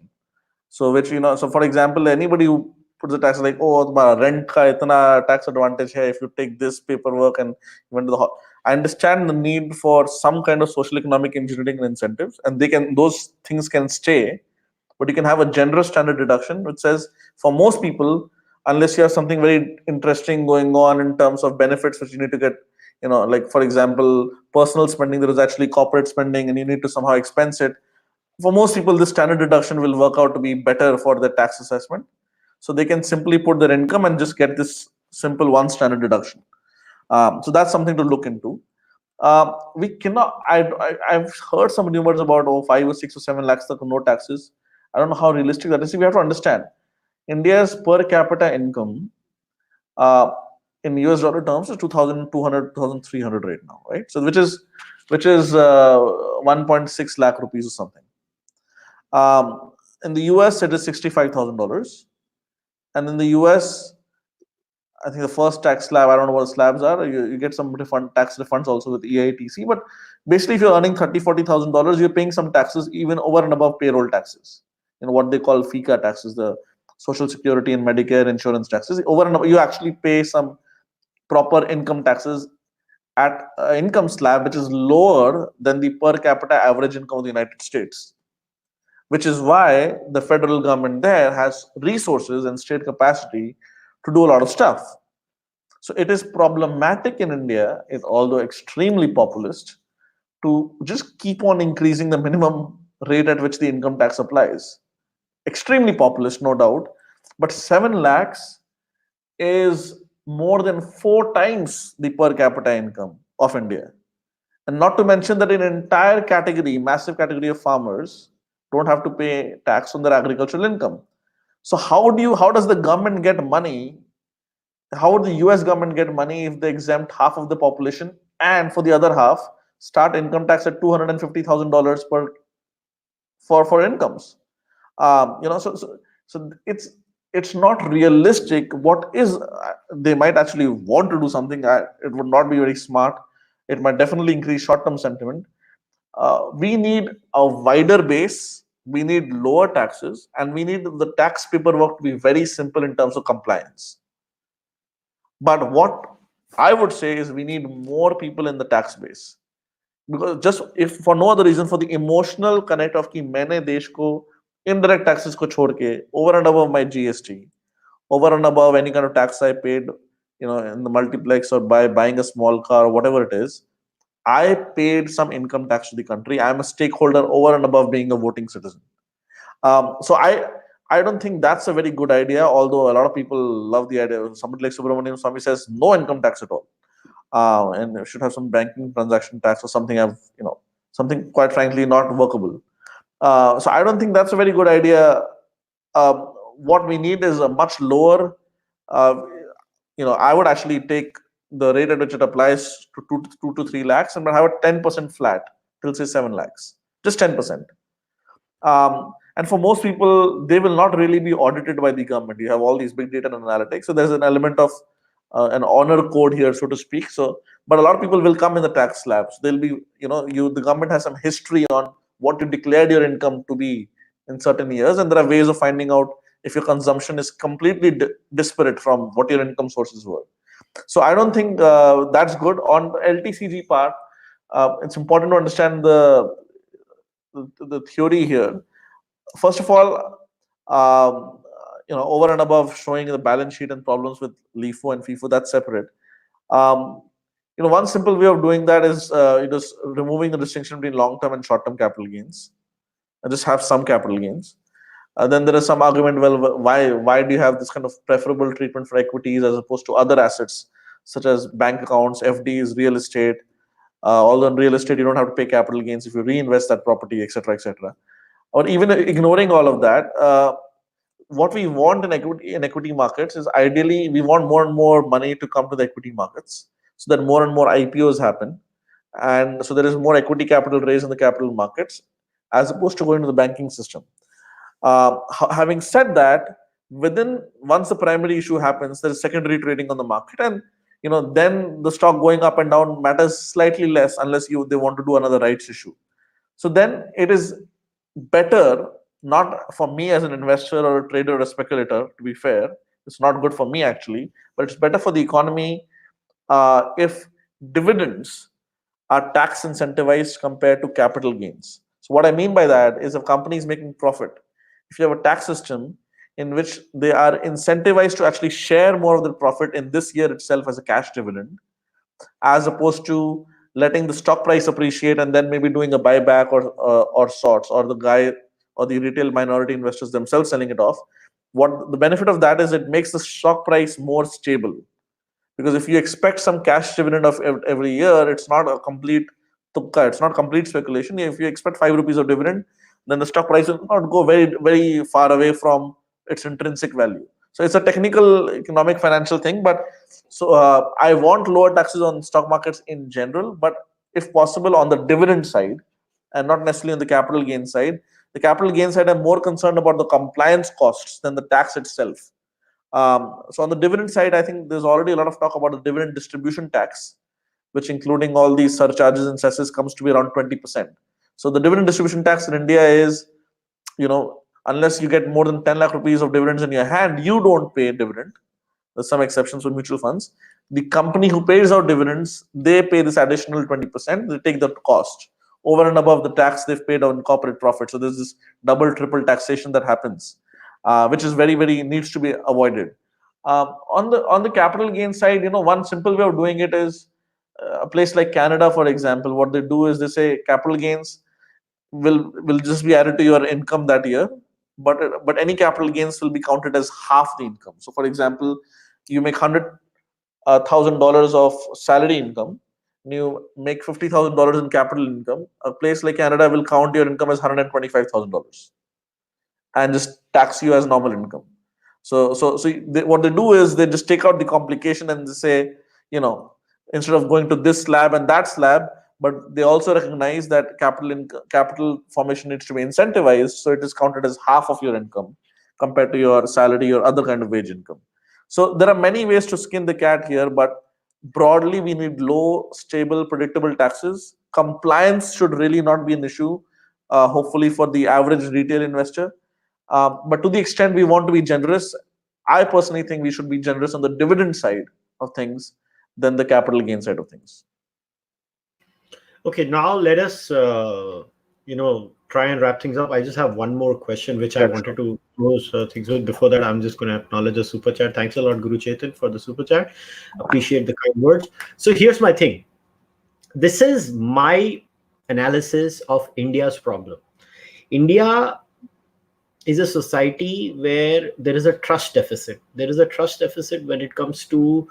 So which so for example, anybody who puts the tax like, oh, rent ka itna tax advantage hai if you take this paperwork and you went to the I understand the need for some kind of social economic engineering and incentives, and those things can stay, but you can have a generous standard deduction which says for most people, unless you have something very interesting going on in terms of benefits which you need to get, like for example, personal spending, there is actually corporate spending and you need to somehow expense it. For most people, this standard deduction will work out to be better for their tax assessment. So they can simply put their income and just get this simple one standard deduction. So that's something to look into. We cannot. I've heard some rumors about 5 or 6 or 7 lakhs no taxes. I don't know how realistic that is. See, we have to understand India's per capita income in US dollar terms is 2,200, 2,300 right now, right? So which is 1.6 lakh rupees or something. In the US, it is $65,000, and in the US, I think the first tax slab, I don't know what slabs are. You get some tax refunds also with EITC. But basically, if you're earning $30,000, $40,000, you're paying some taxes even over and above payroll taxes. What they call FICA taxes, the Social Security and Medicare insurance taxes. Over and above, you actually pay some proper income taxes at income slab which is lower than the per capita average income of the United States, which is why the federal government there has resources and state capacity to do a lot of stuff. So it is problematic in India, although extremely populist, to just keep on increasing the minimum rate at which the income tax applies. Extremely populist, no doubt, but 7 lakhs is more than 4 times the per capita income of India. And not to mention that an entire category, massive category of farmers don't have to pay tax on their agricultural income. So how does the government get money? How would the US government get money if they exempt half of the population and for the other half start income tax at $250,000 per for incomes? So it's not realistic. What is they might actually want to do something. It would not be very smart. It might definitely increase short-term sentiment. We need a wider base. We need lower taxes, and we need the tax paperwork to be very simple in terms of compliance. But what I would say is we need more people in the tax base, because just if for no other reason, for the emotional connect of कि मैंने देश को indirect taxes को छोड़ के over and above my GST, over and above any kind of tax I paid, in the multiplex or by buying a small car or whatever it is, I paid some income tax to the country. I'm a stakeholder over and above being a voting citizen. So I don't think that's a very good idea, although a lot of people love the idea. Somebody like Subramanian Swamy says no income tax at all. And should have some banking transaction tax or something. Something quite frankly not workable. So I don't think that's a very good idea. What we need is a much lower. I would actually take the rate at which it applies to 2 to 3 lakhs and have a 10% flat till say 7 lakhs, just 10%. And for most people, they will not really be audited by the government. You have all these big data and analytics, so there's an element of an honor code here, so to speak. So, but a lot of people will come in the tax slabs. They'll be, the government has some history on what you declared your income to be in certain years, and there are ways of finding out if your consumption is completely disparate from what your income sources were. So I don't think that's good. On the LTCG part, it's important to understand the theory here. First of all, over and above showing the balance sheet and problems with LIFO and FIFO, that's separate. One simple way of doing that is just removing the distinction between long-term and short-term capital gains, and just have some capital gains. Then there is some argument, well, why do you have this kind of preferable treatment for equities as opposed to other assets such as bank accounts, FDs, real estate? Although in real estate you don't have to pay capital gains if you reinvest that property, etc., etc. Or even ignoring all of that, what we want in equity markets is ideally we want more and more money to come to the equity markets, so that more and more IPOs happen, and so there is more equity capital raised in the capital markets as opposed to going to the banking system. Having said that, once the primary issue happens, there is secondary trading on the market, and then the stock going up and down matters slightly less unless they want to do another rights issue. So then it is better, not for me as an investor or a trader or a speculator, to be fair, it's not good for me actually, but it's better for the economy if dividends are tax incentivized compared to capital gains. So what I mean by that is, if a company is making profit, if you have a tax system in which they are incentivized to actually share more of the profit in this year itself as a cash dividend, as opposed to letting the stock price appreciate and then maybe doing a buyback or sorts, or the guy or the retail minority investors themselves selling it off. What the benefit of that is, it makes the stock price more stable. Because if you expect some cash dividend of every year, it's not a complete tukka, it's not complete speculation. If you expect 5 rupees of dividend, then the stock price will not go very, very far away from its intrinsic value. So it's a technical, economic, financial thing. But so I want lower taxes on stock markets in general, but if possible on the dividend side and not necessarily on the capital gain side. The capital gain side, I'm more concerned about the compliance costs than the tax itself. So on the dividend side, I think there's already a lot of talk about the dividend distribution tax, which including all these surcharges and cesses comes to be around 20%. So the dividend distribution tax in India is, unless you get more than 10 lakh rupees of dividends in your hand, you don't pay dividend. There's some exceptions for mutual funds. The company who pays out dividends, they pay this additional 20%. They take the cost over and above the tax they've paid on corporate profit. So there's this double, triple taxation that happens, which is very, very needs to be avoided. On the capital gain side, one simple way of doing it is a place like Canada, for example. What they do is they say capital gains will just be added to your income that year, but any capital gains will be counted as half the income. So, for example, you make $100,000 of salary income, and you make $50,000 in capital income. A place like Canada will count your income as $125,000 and just tax you as normal income. What they do is they just take out the complication and they say, instead of going to this slab and that slab, but they also recognize that capital formation needs to be incentivized, so it is counted as half of your income compared to your salary or other kind of wage income. So there are many ways to skin the cat here, but broadly we need low, stable, predictable taxes. Compliance should really not be an issue, hopefully for the average retail investor. But to the extent we want to be generous, I personally think we should be generous on the dividend side of things than the capital gain side of things. Okay, now let us, try and wrap things up. I just have one more question, which I wanted to close things with. Before that, I'm just going to acknowledge the super chat. Thanks a lot, Guru Chetan, for the super chat. Appreciate the kind words. So here's my thing. This is my analysis of India's problem. India is a society where there is a trust deficit. There is a trust deficit when it comes to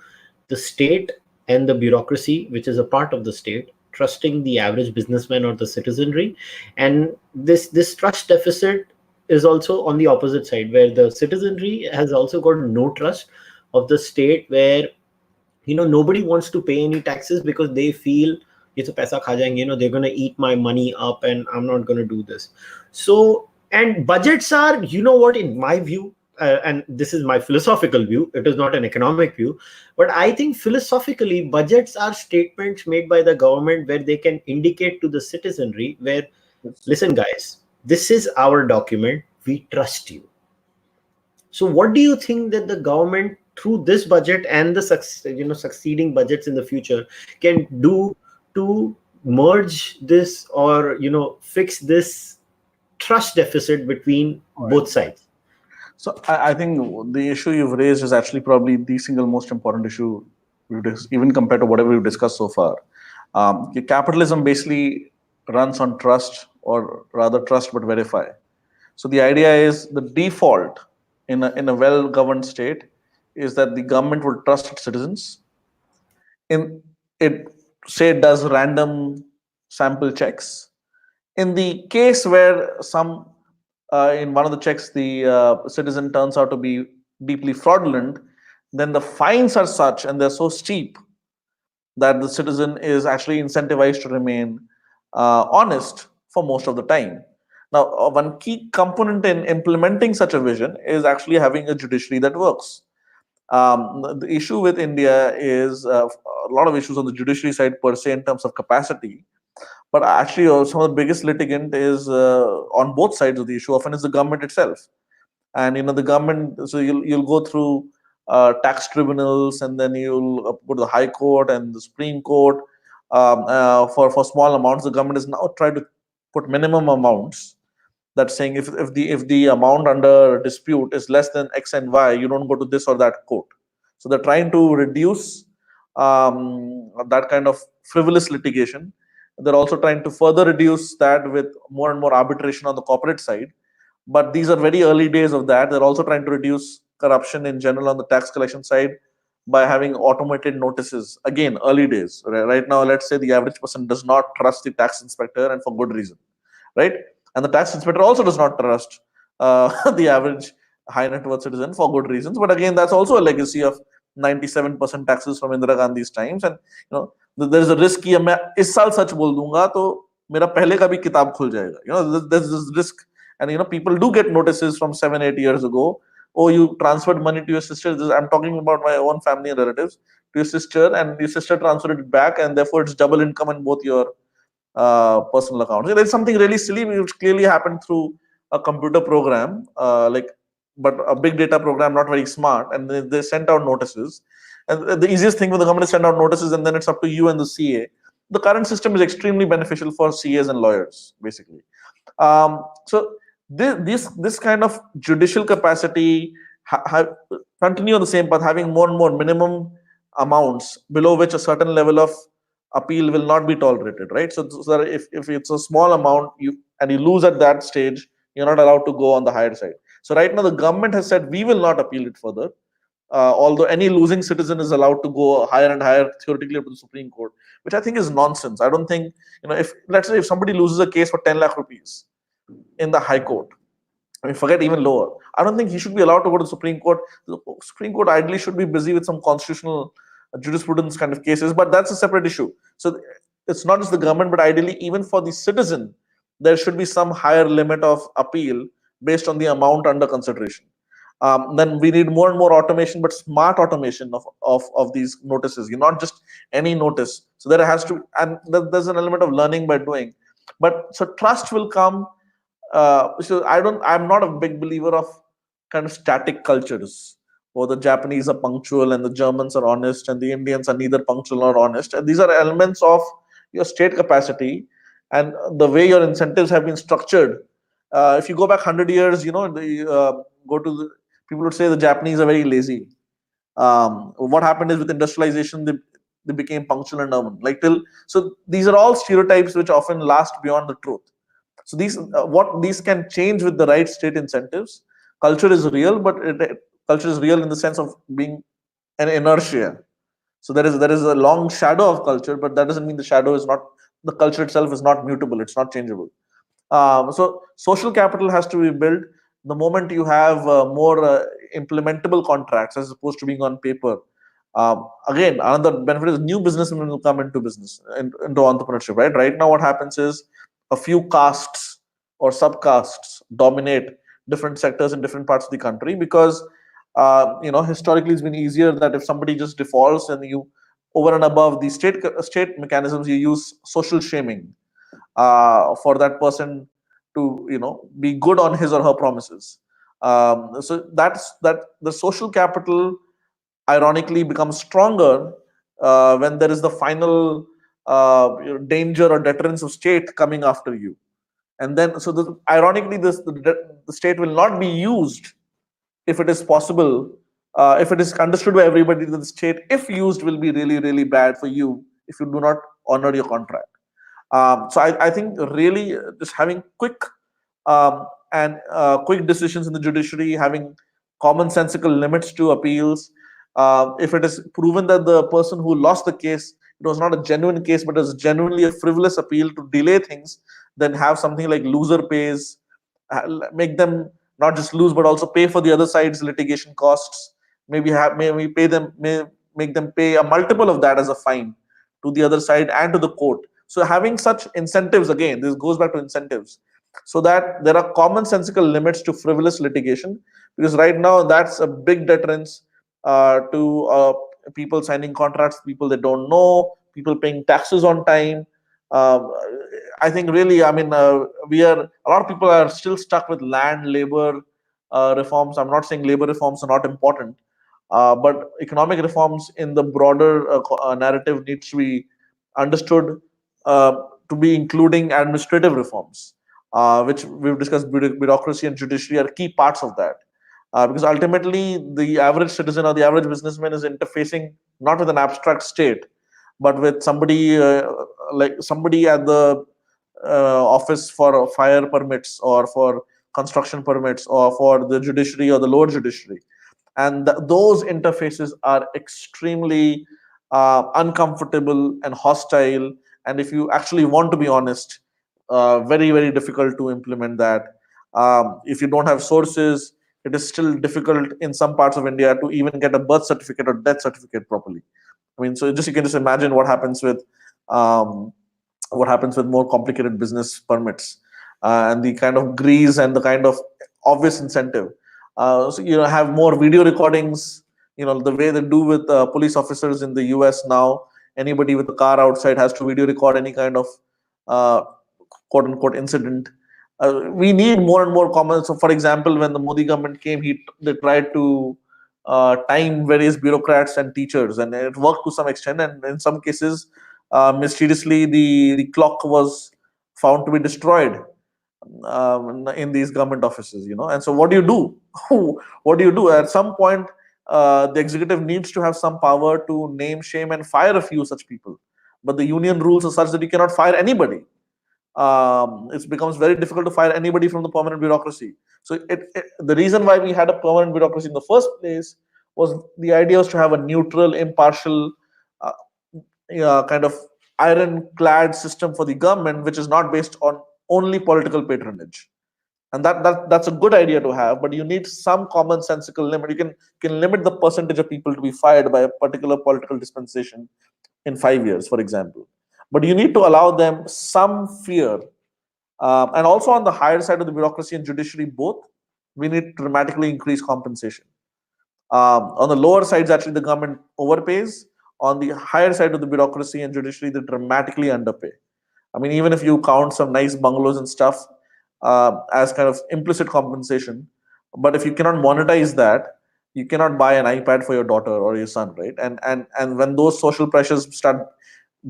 the state and the bureaucracy, which is a part of the state, trusting the average businessman or the citizenry. And this trust deficit is also on the opposite side, where the citizenry has also got no trust of the state, where nobody wants to pay any taxes because they feel it's a paisa kha jayenge, they're going to eat my money up and I'm not going to do this. So, and budgets are, what, in my view, and this is my philosophical view, it is not an economic view, but I think philosophically budgets are statements made by the government where they can indicate to the citizenry where, listen guys, this is our document, we trust you. So what do you think that the government through this budget and the succeeding budgets in the future can do to merge this or fix this trust deficit between both sides? So I think the issue you've raised is actually probably the single most important issue, even compared to whatever we've discussed so far. Capitalism basically runs on trust, or rather trust but verify. So the idea is the default in a well-governed state is that the government will trust its citizens. It does random sample checks. In the case where in one of the checks, the citizen turns out to be deeply fraudulent, then the fines are such and they're so steep that the citizen is actually incentivized to remain honest for most of the time. Now, one key component in implementing such a vision is actually having a judiciary that works. The issue with India is a lot of issues on the judiciary side per se in terms of capacity. But actually, some of the biggest litigant is on both sides of the issue. Often is the government itself, and the government. So you'll go through tax tribunals, and then you'll go to the High Court and the Supreme Court for small amounts. The government is now trying to put minimum amounts. That's saying if the amount under dispute is less than X and Y, you don't go to this or that court. So they're trying to reduce that kind of frivolous litigation. They're also trying to further reduce that with more and more arbitration on the corporate side. But these are very early days of that. They're also trying to reduce corruption in general on the tax collection side by having automated notices. Again, early days. Right now, let's say the average person does not trust the tax inspector, and for good reason, right? And the tax inspector also does not trust the average high net worth citizen for good reasons. But again, that's also a legacy of 97% taxes from Indira Gandhi's times. And there is a risk कि मैं इस साल सच बोल दूंगा तो मेरा पहले का भी किताब खुल जाएगा. There's this risk, and people do get notices from 7-8 years ago oh, you transferred money to your sister. I'm talking about my own family and relatives, to your sister, and your sister transferred it back, and therefore it's double income in both your personal accounts. There's something really silly which clearly happened through a computer program, but a big data program, not very smart, and they sent out notices. And the easiest thing for the government is send out notices, and then it's up to you and the CA. The current system is extremely beneficial for CAs and lawyers, basically. So this kind of judicial capacity continue on the same path, having more and more minimum amounts below which a certain level of appeal will not be tolerated, right? So that if it's a small amount, you lose at that stage, you're not allowed to go on the higher side. So right now the government has said we will not appeal it further, although any losing citizen is allowed to go higher and higher, theoretically, up to the Supreme Court, which I think is nonsense. I don't think, if let's say if somebody loses a case for 10 lakh rupees in the High Court, I mean, forget even lower, I don't think he should be allowed to go to the Supreme Court. The Supreme Court ideally should be busy with some constitutional jurisprudence kind of cases, but that's a separate issue. So it's not just the government, but ideally, even for the citizen, there should be some higher limit of appeal based on the amount under consideration. Then we need more and more automation, but smart automation of these notices. You're not just any notice. So there has to, and there's an element of learning by doing. But so trust will come. So I'm not a big believer of kind of static cultures. Or the Japanese are punctual and the Germans are honest and the Indians are neither punctual nor honest. And these are elements of your state capacity and the way your incentives have been structured. If you go back 100 years, go to people would say the Japanese are very lazy. What happened is with industrialization, they became punctual and urban. So these are all stereotypes which often last beyond the truth. So these can change with the right state incentives. Culture is real, but culture is real in the sense of being an inertia. So there is a long shadow of culture, but that doesn't mean the culture itself is not mutable. It's not changeable. So social capital has to be built the moment you have more implementable contracts as opposed to being on paper. Again, another benefit is new businessmen will come into business, into entrepreneurship, right? Right now, what happens is a few castes or subcastes dominate different sectors in different parts of the country because, historically it's been easier that if somebody just defaults and you, over and above the state mechanisms, you use social shaming for that person to be good on his or her promises. So that the social capital ironically becomes stronger when there is the final danger or deterrence of state coming after you. And then ironically the state will not be used if it is possible, if it is understood by everybody that the state, if used, will be really, really bad for you if you do not honor your contract. So I think really just having quick and quick decisions in the judiciary, having commonsensical limits to appeals. If it is proven that the person who lost the case, it was not a genuine case, but it was genuinely a frivolous appeal to delay things, then have something like loser pays, make them not just lose but also pay for the other side's litigation costs. Maybe make them pay a multiple of that as a fine to the other side and to the court. So having such incentives, again, this goes back to incentives, so that there are commonsensical limits to frivolous litigation, because right now that's a big deterrence to people signing contracts, people they don't know, people paying taxes on time. I think really, a lot of people are still stuck with land, labor reforms. I'm not saying labor reforms are not important, but economic reforms in the broader narrative needs to be understood to be including administrative reforms, which we've discussed. Bureaucracy and judiciary are key parts of that, because ultimately the average citizen or the average businessman is interfacing not with an abstract state, but with somebody like somebody at the office for fire permits or for construction permits or for the judiciary or the lower judiciary. And those interfaces are extremely uncomfortable and hostile. And if you actually want to be honest, very, very difficult to implement that. If you don't have sources, it is still difficult in some parts of India to even get a birth certificate or death certificate properly. I mean, so you can just imagine um, what happens with more complicated business permits and the kind of grease and the kind of obvious incentive. So, have more video recordings. The way they do with police officers in the US now. Anybody with a car outside has to video record any kind of uh, quote unquote incident. We need more and more common. So, for example, when the Modi government came, they tried to time various bureaucrats and teachers, and it worked to some extent. And in some cases, mysteriously, the clock was found to be destroyed in these government offices. And so what do you do? What do you do at some point? The executive needs to have some power to name, shame, and fire a few such people, but the union rules are such that you cannot fire anybody. It becomes very difficult to fire anybody from the permanent bureaucracy. So the reason why we had a permanent bureaucracy in the first place was the idea was to have a neutral, impartial, uh, kind of ironclad system for the government, which is not based on only political patronage. And that's a good idea to have, but you need some commonsensical limit. You can limit the percentage of people to be fired by a particular political dispensation in 5 years, for example. But you need to allow them some fear. And also on the higher side of the bureaucracy and judiciary, both, we need to dramatically increase compensation. On the lower sides, actually, the government overpays. On the higher side of the bureaucracy and judiciary, they dramatically underpay. I mean, even if you count some nice bungalows and stuff as kind of implicit compensation, but if you cannot monetize that, you cannot buy an iPad for your daughter or your son, right? And when those social pressures start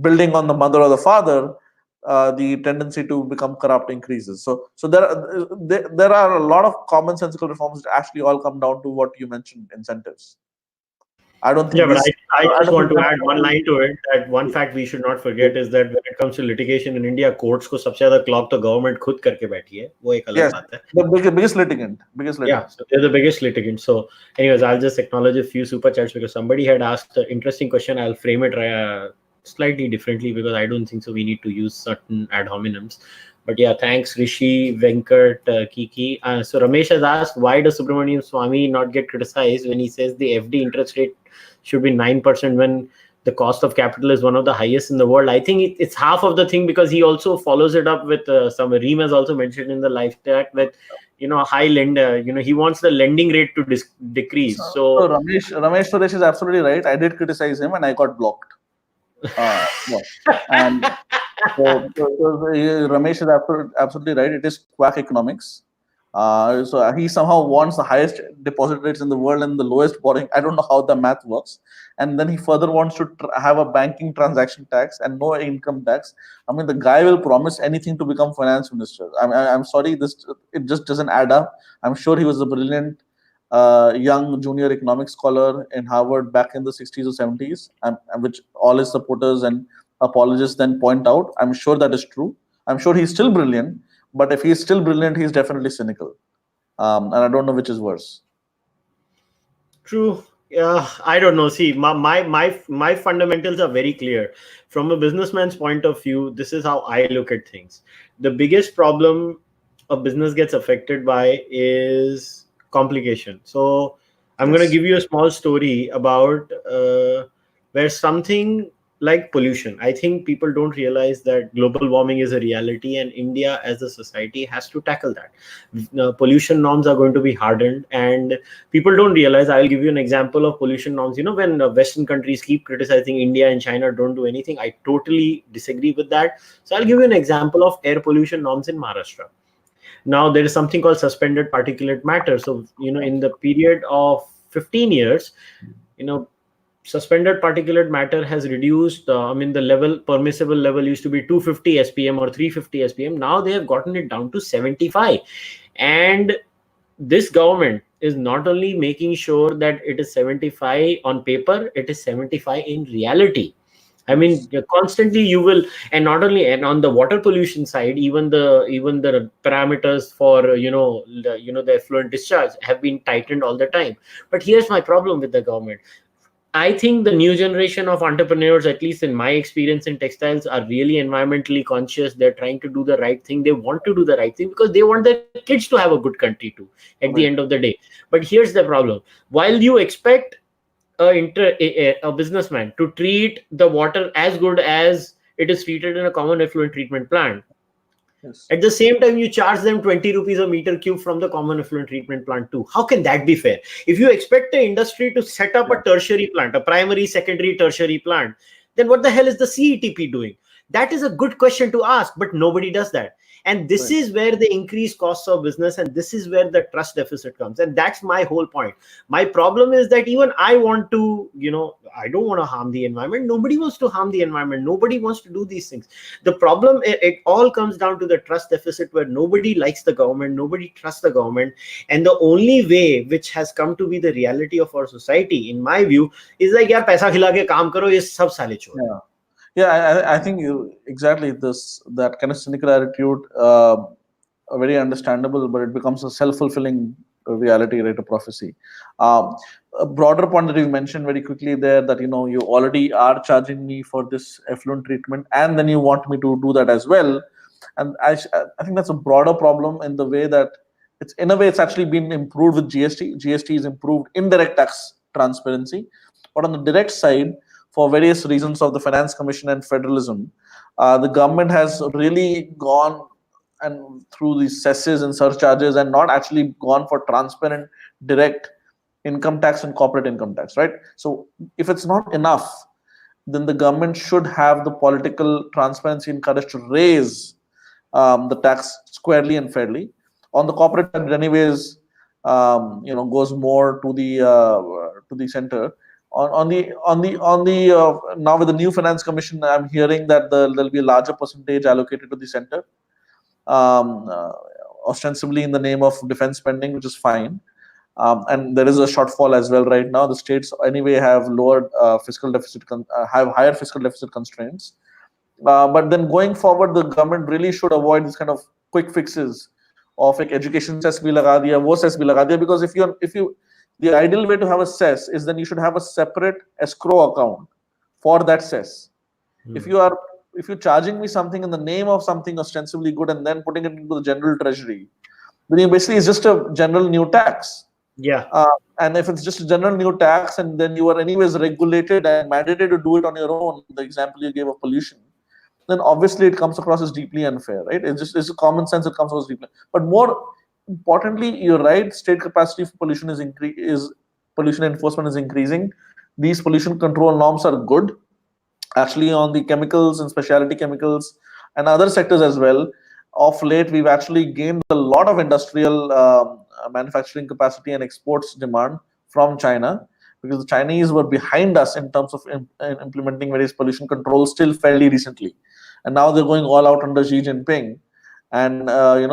building on the mother or the father, the tendency to become corrupt increases. So there are a lot of commonsensical reforms that actually all come down to what you mentioned, incentives. I don't Yeah, think but these. I I just don't think want to that. add one line to it, that one fact we should not forget is that when it comes to litigation in India, courts को सबसे ज़्यादा clock तो government खुद करके बैठी है, वो एक अलग Yes, बात है. the biggest litigant, biggest Yeah, litigant. so they're the biggest litigant. So, anyways, I'll just acknowledge a few super chats because somebody had asked an interesting question. I'll frame it slightly differently because I don't think so. We need to use certain ad hominems. But yeah, thanks Rishi, Venkat, Kiki. So Ramesh has asked, why does Subramaniam Swamy not get criticized when he says the FD interest rate should be 9% when the cost of capital is one of the highest in the world? I think it's half of the thing because he also follows it up with some Reem has also mentioned in the live chat with high lender. He wants the lending rate to decrease. So Ramesh Suresh is absolutely right. I did criticize him and I got blocked. Yeah. And Ramesh is absolutely right. It is quack economics. So he somehow wants the highest deposit rates in the world and the lowest borrowing. I don't know how the math works. And then he further wants to have a banking transaction tax and no income tax. I mean, the guy will promise anything to become finance minister. I'm sorry, it just doesn't add up. I'm sure he was a brilliant young junior economics scholar in Harvard back in the 60s or 70s, which all his supporters and apologists then point out. I'm sure that is true. I'm sure he's still brilliant, but if he's still brilliant, he's definitely cynical. And I don't know which is worse. True. Yeah, I don't know. See, my fundamentals are very clear. From a businessman's point of view, this is how I look at things. The biggest problem a business gets affected by is complication. So I'm going to Yes. give you a small story about where something like pollution. I think people don't realize that global warming is a reality, and India as a society has to tackle that. Pollution norms are going to be hardened, and people don't realize. I'll give you an example of pollution norms. When Western countries keep criticizing India and China don't do anything, I totally disagree with that. So I'll give you an example of air pollution norms in Maharashtra. Now there is something called suspended particulate matter. So in the period of 15 years, you know suspended particulate matter has reduced. The level, permissible level, used to be 250 SPM or 350 SPM. Now they have gotten it down to 75. And this government is not only making sure that it is 75 on paper, it is 75 in reality. I mean, constantly you will, and not only, and on the water pollution side, even the parameters for the effluent discharge have been tightened all the time. But here's my problem with the government. I think the new generation of entrepreneurs, at least in my experience in textiles, are really environmentally conscious. They're trying to do the right thing. They want to do the right thing because they want their kids to have a good country too at the end Right. of the day. But here's the problem. While you expect a businessman to treat the water as good as it is treated in a common effluent treatment plant, Yes. At the same time, you charge them 20 rupees a meter cube from the common effluent treatment plant too. How can that be fair? If you expect the industry to set up a tertiary plant, a primary, secondary, tertiary plant, then what the hell is the CETP doing? That is a good question to ask, but nobody does that. And this Right. is where the increased costs of business, and this is where the trust deficit comes. And that's my whole point. My problem is that even I want to, I don't want to harm the environment. Nobody wants to harm the environment. Nobody wants to do these things. The problem, it all comes down to the trust deficit, where nobody likes the government, nobody trusts the government. And the only way which has come to be the reality of our society, in my view, is like, yaar, paisa khila ke kaam karo, ye sab sale chhod. Yeah, I think exactly that kind of cynical attitude, very understandable, but it becomes a self-fulfilling reality, right? A prophecy. Um, a broader point that you mentioned very quickly there, that you already are charging me for this effluent treatment, and then you want me to do that as well. And I think that's a broader problem in the way that in a way it's actually been improved with GST. GST is improved indirect tax transparency, but on the direct side, for various reasons of the Finance Commission and federalism, the government has really gone and through these cesses and surcharges, and not actually gone for transparent direct income tax and corporate income tax, right? So if it's not enough, then the government should have the political transparency and courage to raise the tax squarely and fairly. On the corporate side, anyways, goes more to the center. On the now with the new finance commission, I'm hearing that there'll be a larger percentage allocated to the center, um, uh, ostensibly in the name of defense spending, which is fine. And there is a shortfall as well right now. The states anyway have lowered fiscal deficit, have higher fiscal deficit constraints. But then going forward, the government really should avoid this kind of quick fixes of like education cess bhi laga diya, wo cess bhi laga diya, because if you the ideal way to have a cess is then you should have a separate escrow account for that cess. If you are if you're charging me something in the name of something ostensibly good and then putting it into the general treasury, then you basically it's just a general new tax. Yeah. And if it's just a general new tax, and then you are anyways regulated and mandated to do it on your own, the example you gave of pollution, then obviously it comes across as deeply unfair, right? It's a common sense, it comes across deeply. But more importantly, you're right, state capacity for pollution is pollution enforcement is increasing. These pollution control norms are good. Actually, on the chemicals and specialty chemicals and other sectors as well, of late we've actually gained a lot of industrial manufacturing capacity and exports demand from China, because the Chinese were behind us in terms of implementing various pollution controls still fairly recently, and now they're going all out under Xi Jinping. And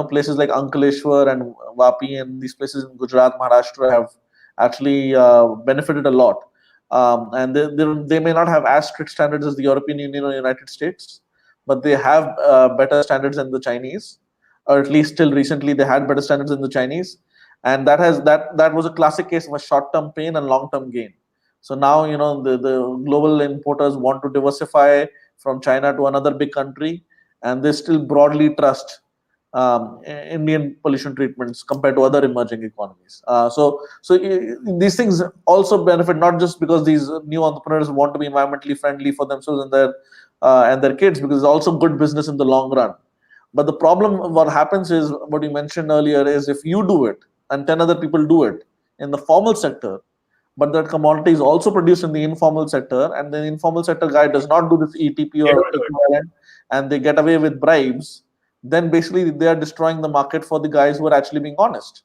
places like Ankleshwar and Vapi and these places in Gujarat, Maharashtra have actually benefited a lot. And they may not have as strict standards as the European Union or United States, but they have better standards than the Chinese, or at least till recently they had better standards than the Chinese. And that was a classic case of a short-term pain and long-term gain. So now the global importers want to diversify from China to another big country, and they still broadly trust Indian pollution treatments compared to other emerging economies. So these things also benefit not just because these new entrepreneurs want to be environmentally friendly for themselves and their kids, because it's also good business in the long run. But the problem, what happens is what you mentioned earlier, is if you do it and 10 other people do it in the formal sector, but that commodity is also produced in the informal sector, and the informal sector guy does not do this ETP They or don't do it. equivalent, and they get away with bribes, then basically they are destroying the market for the guys who are actually being honest.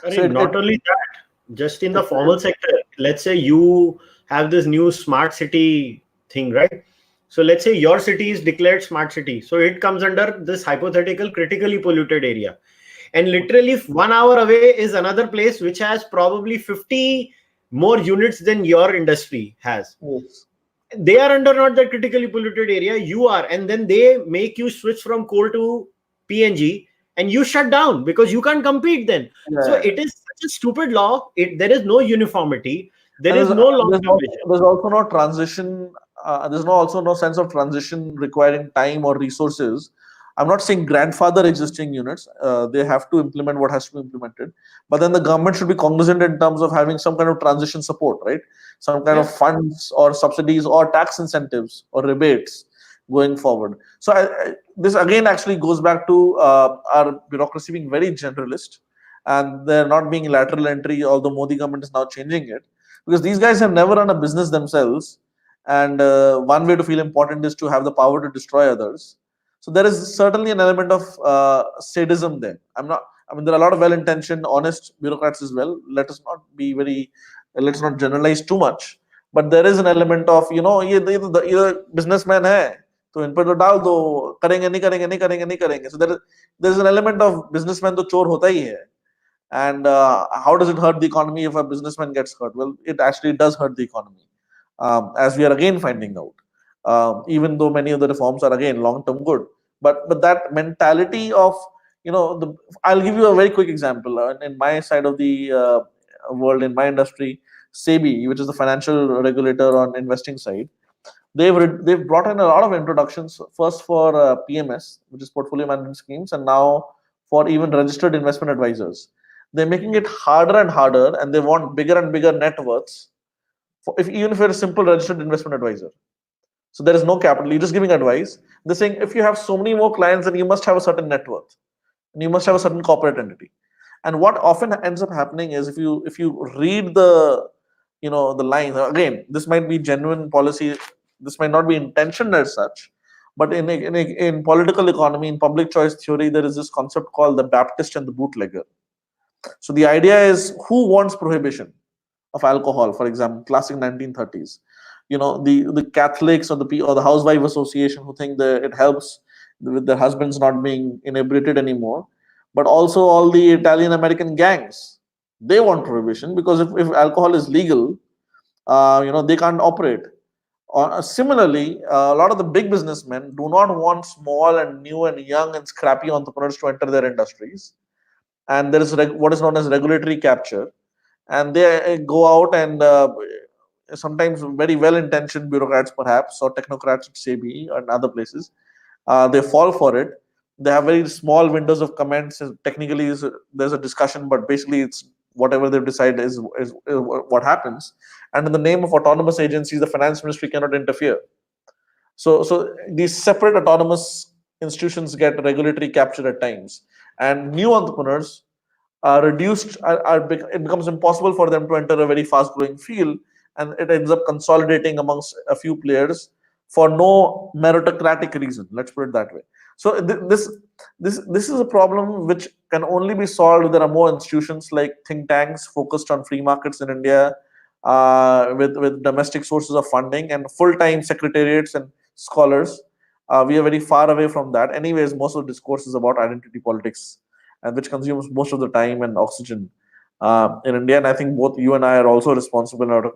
So Not only that, just in the formal sector, let's say you have this new smart city thing, right? So let's say your city is declared smart city. So it comes under this hypothetical critically polluted area. And literally 1 hour away is another place which has probably 50 more units than your industry has. yes. They are under not that critically polluted area, you are, and then they make you switch from coal to PNG, and you shut down because you can't compete then. So Yeah. it is such a stupid law. There is no uniformity, there And is no long-term vision. there's also no transition. There's also no sense of transition requiring time or resources. I'm not saying grandfather existing units. They have to implement what has to be implemented. But then the government should be cognizant in terms of having some kind of transition support, right? Some kind of funds or subsidies or tax incentives or rebates going forward. So this again actually goes back to our bureaucracy being very generalist, and they're not being lateral entry, although Modi government is now changing it, because these guys have never run a business themselves, and one way to feel important is to have the power to destroy others. So there is certainly an element of sadism there. I mean, there are a lot of well-intentioned, honest bureaucrats as well. Let's not generalize too much. But there is an element of, ये businessman है, तो इन पर तो डाल दो, करेंगे नहीं करेंगे नहीं करेंगे नहीं करेंगे. So there is an element of businessman तो चोर होता ही है. And how does it hurt the economy if a businessman gets hurt? Well, it actually does hurt the economy, as we are again finding out. Even though many of the reforms are again long-term good, but that mentality of, I'll give you a very quick example. In my side of the world, in my industry, SEBI, which is the financial regulator on investing side, they've brought in a lot of introductions. First for PMS, which is portfolio management schemes, and now for even registered investment advisors. They're making it harder and harder, and they want bigger and bigger net worths. Even if you're a simple registered investment advisor, so there is no capital, you're just giving advice. They're saying if you have so many more clients, then you must have a certain net worth, and you must have a certain corporate entity. And what often ends up happening is, if you read the the lines again, this might be genuine policy, this might not be intentioned as such, but in political economy, in public choice theory, there is this concept called the Baptist and the bootlegger. So the idea is, who wants prohibition of alcohol, for example, classic 1930s? The Catholics, or the housewife association, who think that it helps with their husbands not being inebriated anymore. But also all the Italian American gangs, they want prohibition, because if alcohol is legal, they can't operate. Similarly, a lot of the big businessmen do not want small and new and young and scrappy entrepreneurs to enter their industries. And there is what is known as regulatory capture, and they go out and sometimes very well-intentioned bureaucrats, perhaps, or technocrats at SEBI and other places, they fall for it. They have very small windows of comments. Technically, there's a discussion, but basically, it's whatever they decide is what happens. And in the name of autonomous agencies, the finance ministry cannot interfere. So these separate autonomous institutions get regulatory capture at times, and new entrepreneurs are reduced. It becomes impossible for them to enter a very fast-growing field, and it ends up consolidating amongst a few players for no meritocratic reason. Let's put it that way. So this is a problem which can only be solved if there are more institutions like think tanks focused on free markets in India, with domestic sources of funding and full-time secretariats and scholars. We are very far away from that. Anyways, most of the discourse is about identity politics, and which consumes most of the time and oxygen in India. And I think both you and I are also responsible, or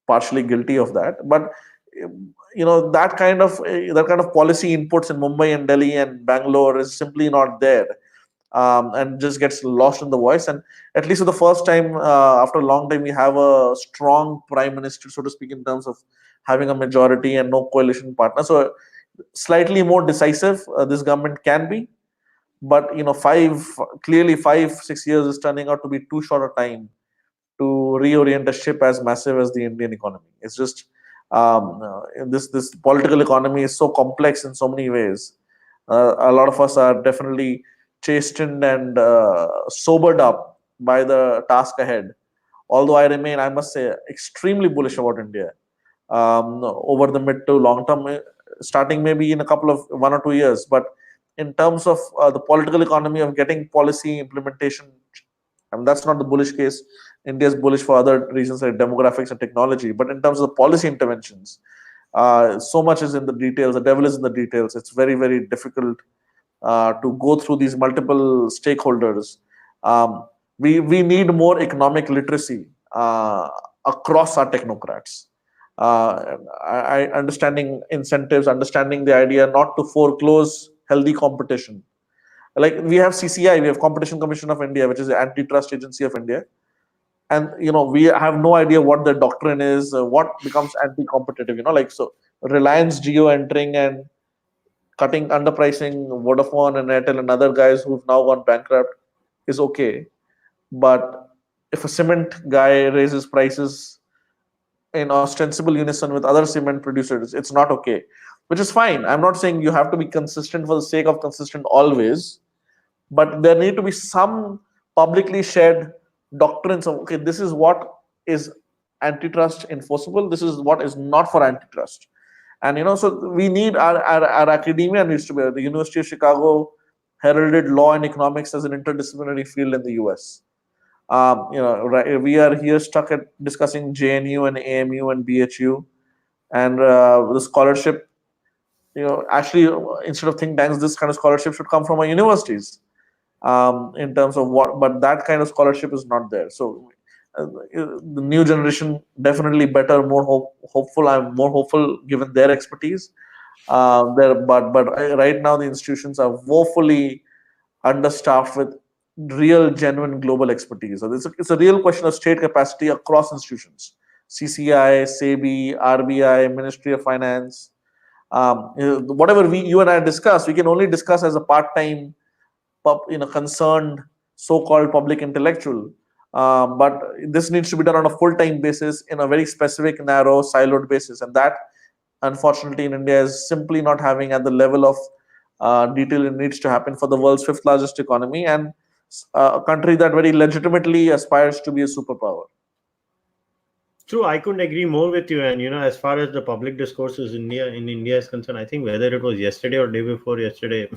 partially guilty of that. But that kind of policy inputs in Mumbai and Delhi and Bangalore is simply not there, and just gets lost in the voice. And at least for the first time after a long time, we have a strong prime minister, so to speak, in terms of having a majority and no coalition partner. So slightly more decisive this government can be, but clearly 5-6 years is turning out to be too short a time to reorient a ship as massive as the Indian economy. It's just this political economy is so complex in so many ways. A lot of us are definitely chastened and sobered up by the task ahead. Although I remain, I must say, extremely bullish about India over the mid to long term, starting maybe in 1 or 2 years. But in terms of the political economy of getting policy implementation, that's not the bullish case. India is bullish for other reasons like demographics and technology. But in terms of the policy interventions, so much is in the details. The devil is in the details. It's very, very difficult to go through these multiple stakeholders. We need more economic literacy across our technocrats. Understanding incentives, understanding the idea not to foreclose healthy competition. Like we have CCI, we have Competition Commission of India, which is the antitrust agency of India. And we have no idea what the doctrine is, what becomes anti-competitive. So Reliance Jio entering and cutting, underpricing Vodafone and Airtel and other guys who've now gone bankrupt is okay. But if a cement guy raises prices in ostensible unison with other cement producers, it's not okay. which is fine. I'm not saying you have to be consistent for the sake of consistent always, but there need to be some publicly shared doctrines of, okay, this is what is antitrust enforceable, this is what is not for antitrust. And so we need our academia needs to be, the University of Chicago heralded law and economics as an interdisciplinary field in the US. Right, we are here stuck at discussing JNU and AMU and BHU, and the scholarship, actually, instead of think tanks, this kind of scholarship should come from our universities, in terms of what, but that kind of scholarship is not there. So the new generation definitely better, more hopeful. I'm more hopeful given their expertise. But right now the institutions are woefully understaffed with real, genuine global expertise. So it's a real question of state capacity across institutions: CCI, SEBI, RBI, Ministry of Finance. Whatever you and I discuss, we can only discuss as a part-time, concerned so-called public intellectual. But this needs to be done on a full-time basis in a very specific, narrow, siloed basis, and that, unfortunately, in India is simply not having at the level of detail it needs to happen for the world's fifth largest economy, and a country that very legitimately aspires to be a superpower. True, I couldn't agree more with you. And as far as the public discourse in India is concerned, I think whether it was yesterday or day before yesterday,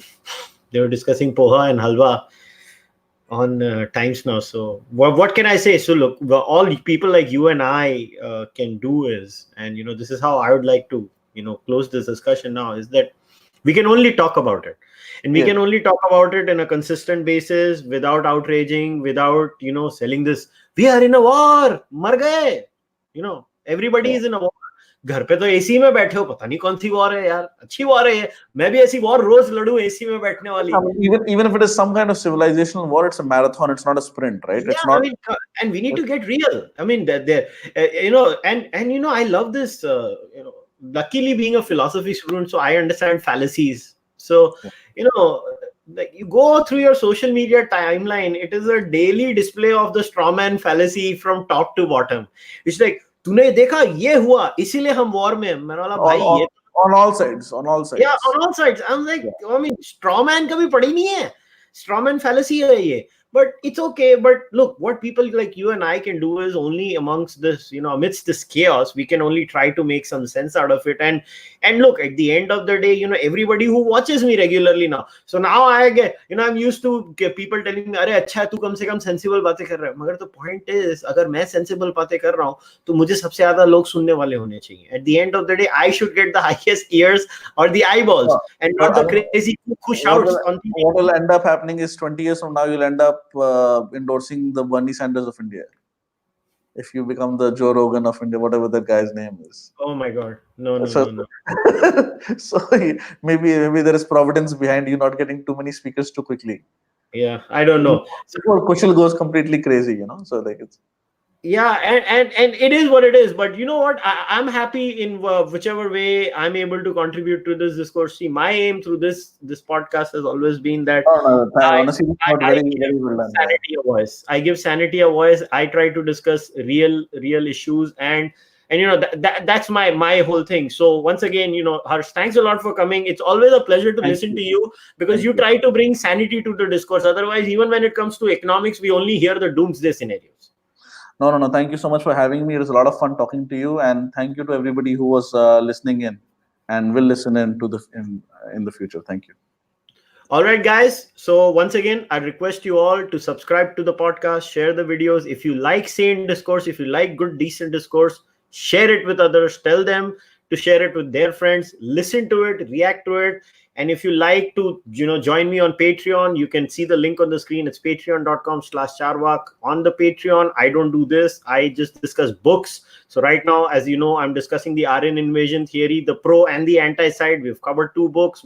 they were discussing poha and halwa on Times Now. So what can I say? So look, all people like you and I can do is, and this is how I would like to close this discussion now, is that we can only talk about it, and we can only talk about it in a consistent basis, without outraging, without selling this, we are in a war, mar gaye, everybody is in a war. घर पे तो AC में बैठे हो, पता नहीं कौन सी war है यार, अच्छी वॉर है ये, मैं भी ऐसी वॉर रोज लड़ूं एसी में बैठने वाली. Even if it is some kind of civilizational war, it's a marathon, it's not a sprint, right? Yeah, it's not. I mean, and we need to get real. I mean, there, and I love this. Luckily, being a philosophy student, so I understand fallacies. So like you go through your social media timeline, it is a daily display of the strawman fallacy from top to bottom. It's like, तूने देखा ये हुआ इसीलिए हम war में. मैंने बोला भाई ये on all sides. Yeah, on all sides. I'm like, I mean, strawman कभी पढ़ी नहीं है. Strawman fallacy है ये. But it's okay. But look, what people like you and I can do is, only amongst this, amidst this chaos, we can only try to make some sense out of it. And look, at the end of the day, everybody who watches me regularly now. So now I get, I'm used to people telling me, अरे अच्छा है तू कम से कम sensible बातें कर रहा है. मगर the point is, अगर मैं sensible बातें कर रहा हूँ, तो मुझे सबसे ज़्यादा लोग सुनने वाले होने चाहिए. At the end of the day, I should get the highest ears or the eyeballs, and not the crazy who shouts on TV. What will end up happening is 20 years from now, you'll end up endorsing the Bernie Sanders of India. If you become the Joe Rogan of India, whatever that guy's name is. Oh my God. No. So maybe there is providence behind you not getting too many speakers too quickly. Yeah, I don't know. So Kushal goes completely crazy, so like it's. Yeah, and it is what it is. But you know what? I'm happy in whichever way I'm able to contribute to this discourse. See, my aim through this podcast has always been that honestly, I give sanity a voice. I give sanity a voice. I try to discuss real issues, and that's my whole thing. So once again, Harsh, thanks a lot for coming. It's always a pleasure to listen to you, because you try to bring sanity to the discourse. Otherwise, even when it comes to economics, we only hear the doomsday scenarios. No. Thank you so much for having me. It was a lot of fun talking to you, and thank you to everybody who was listening in and will listen in the future. Thank you. All right, guys. So once again, I request you all to subscribe to the podcast, share the videos. If you like sane discourse, if you like good, decent discourse, share it with others. Tell them to share it with their friends. Listen to it, react to it. And if you like to, join me on Patreon, you can see the link on the screen. It's patreon.com/Cārvāka. On the Patreon, I don't do this. I just discuss books. So right now, as you know, I'm discussing the Aryan invasion theory, the pro and the anti side. We've covered 2 books.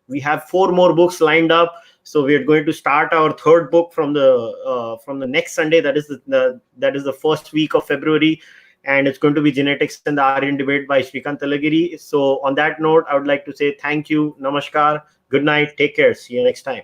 We have 4 more books lined up. So we're going to start our 3rd book from the next Sunday. That is the first week of February. And it's going to be Genetics and the Aryan Debate by Shrikant Talagiri. So on that note, I would like to say thank you, namaskar, good night, take care, see you next time.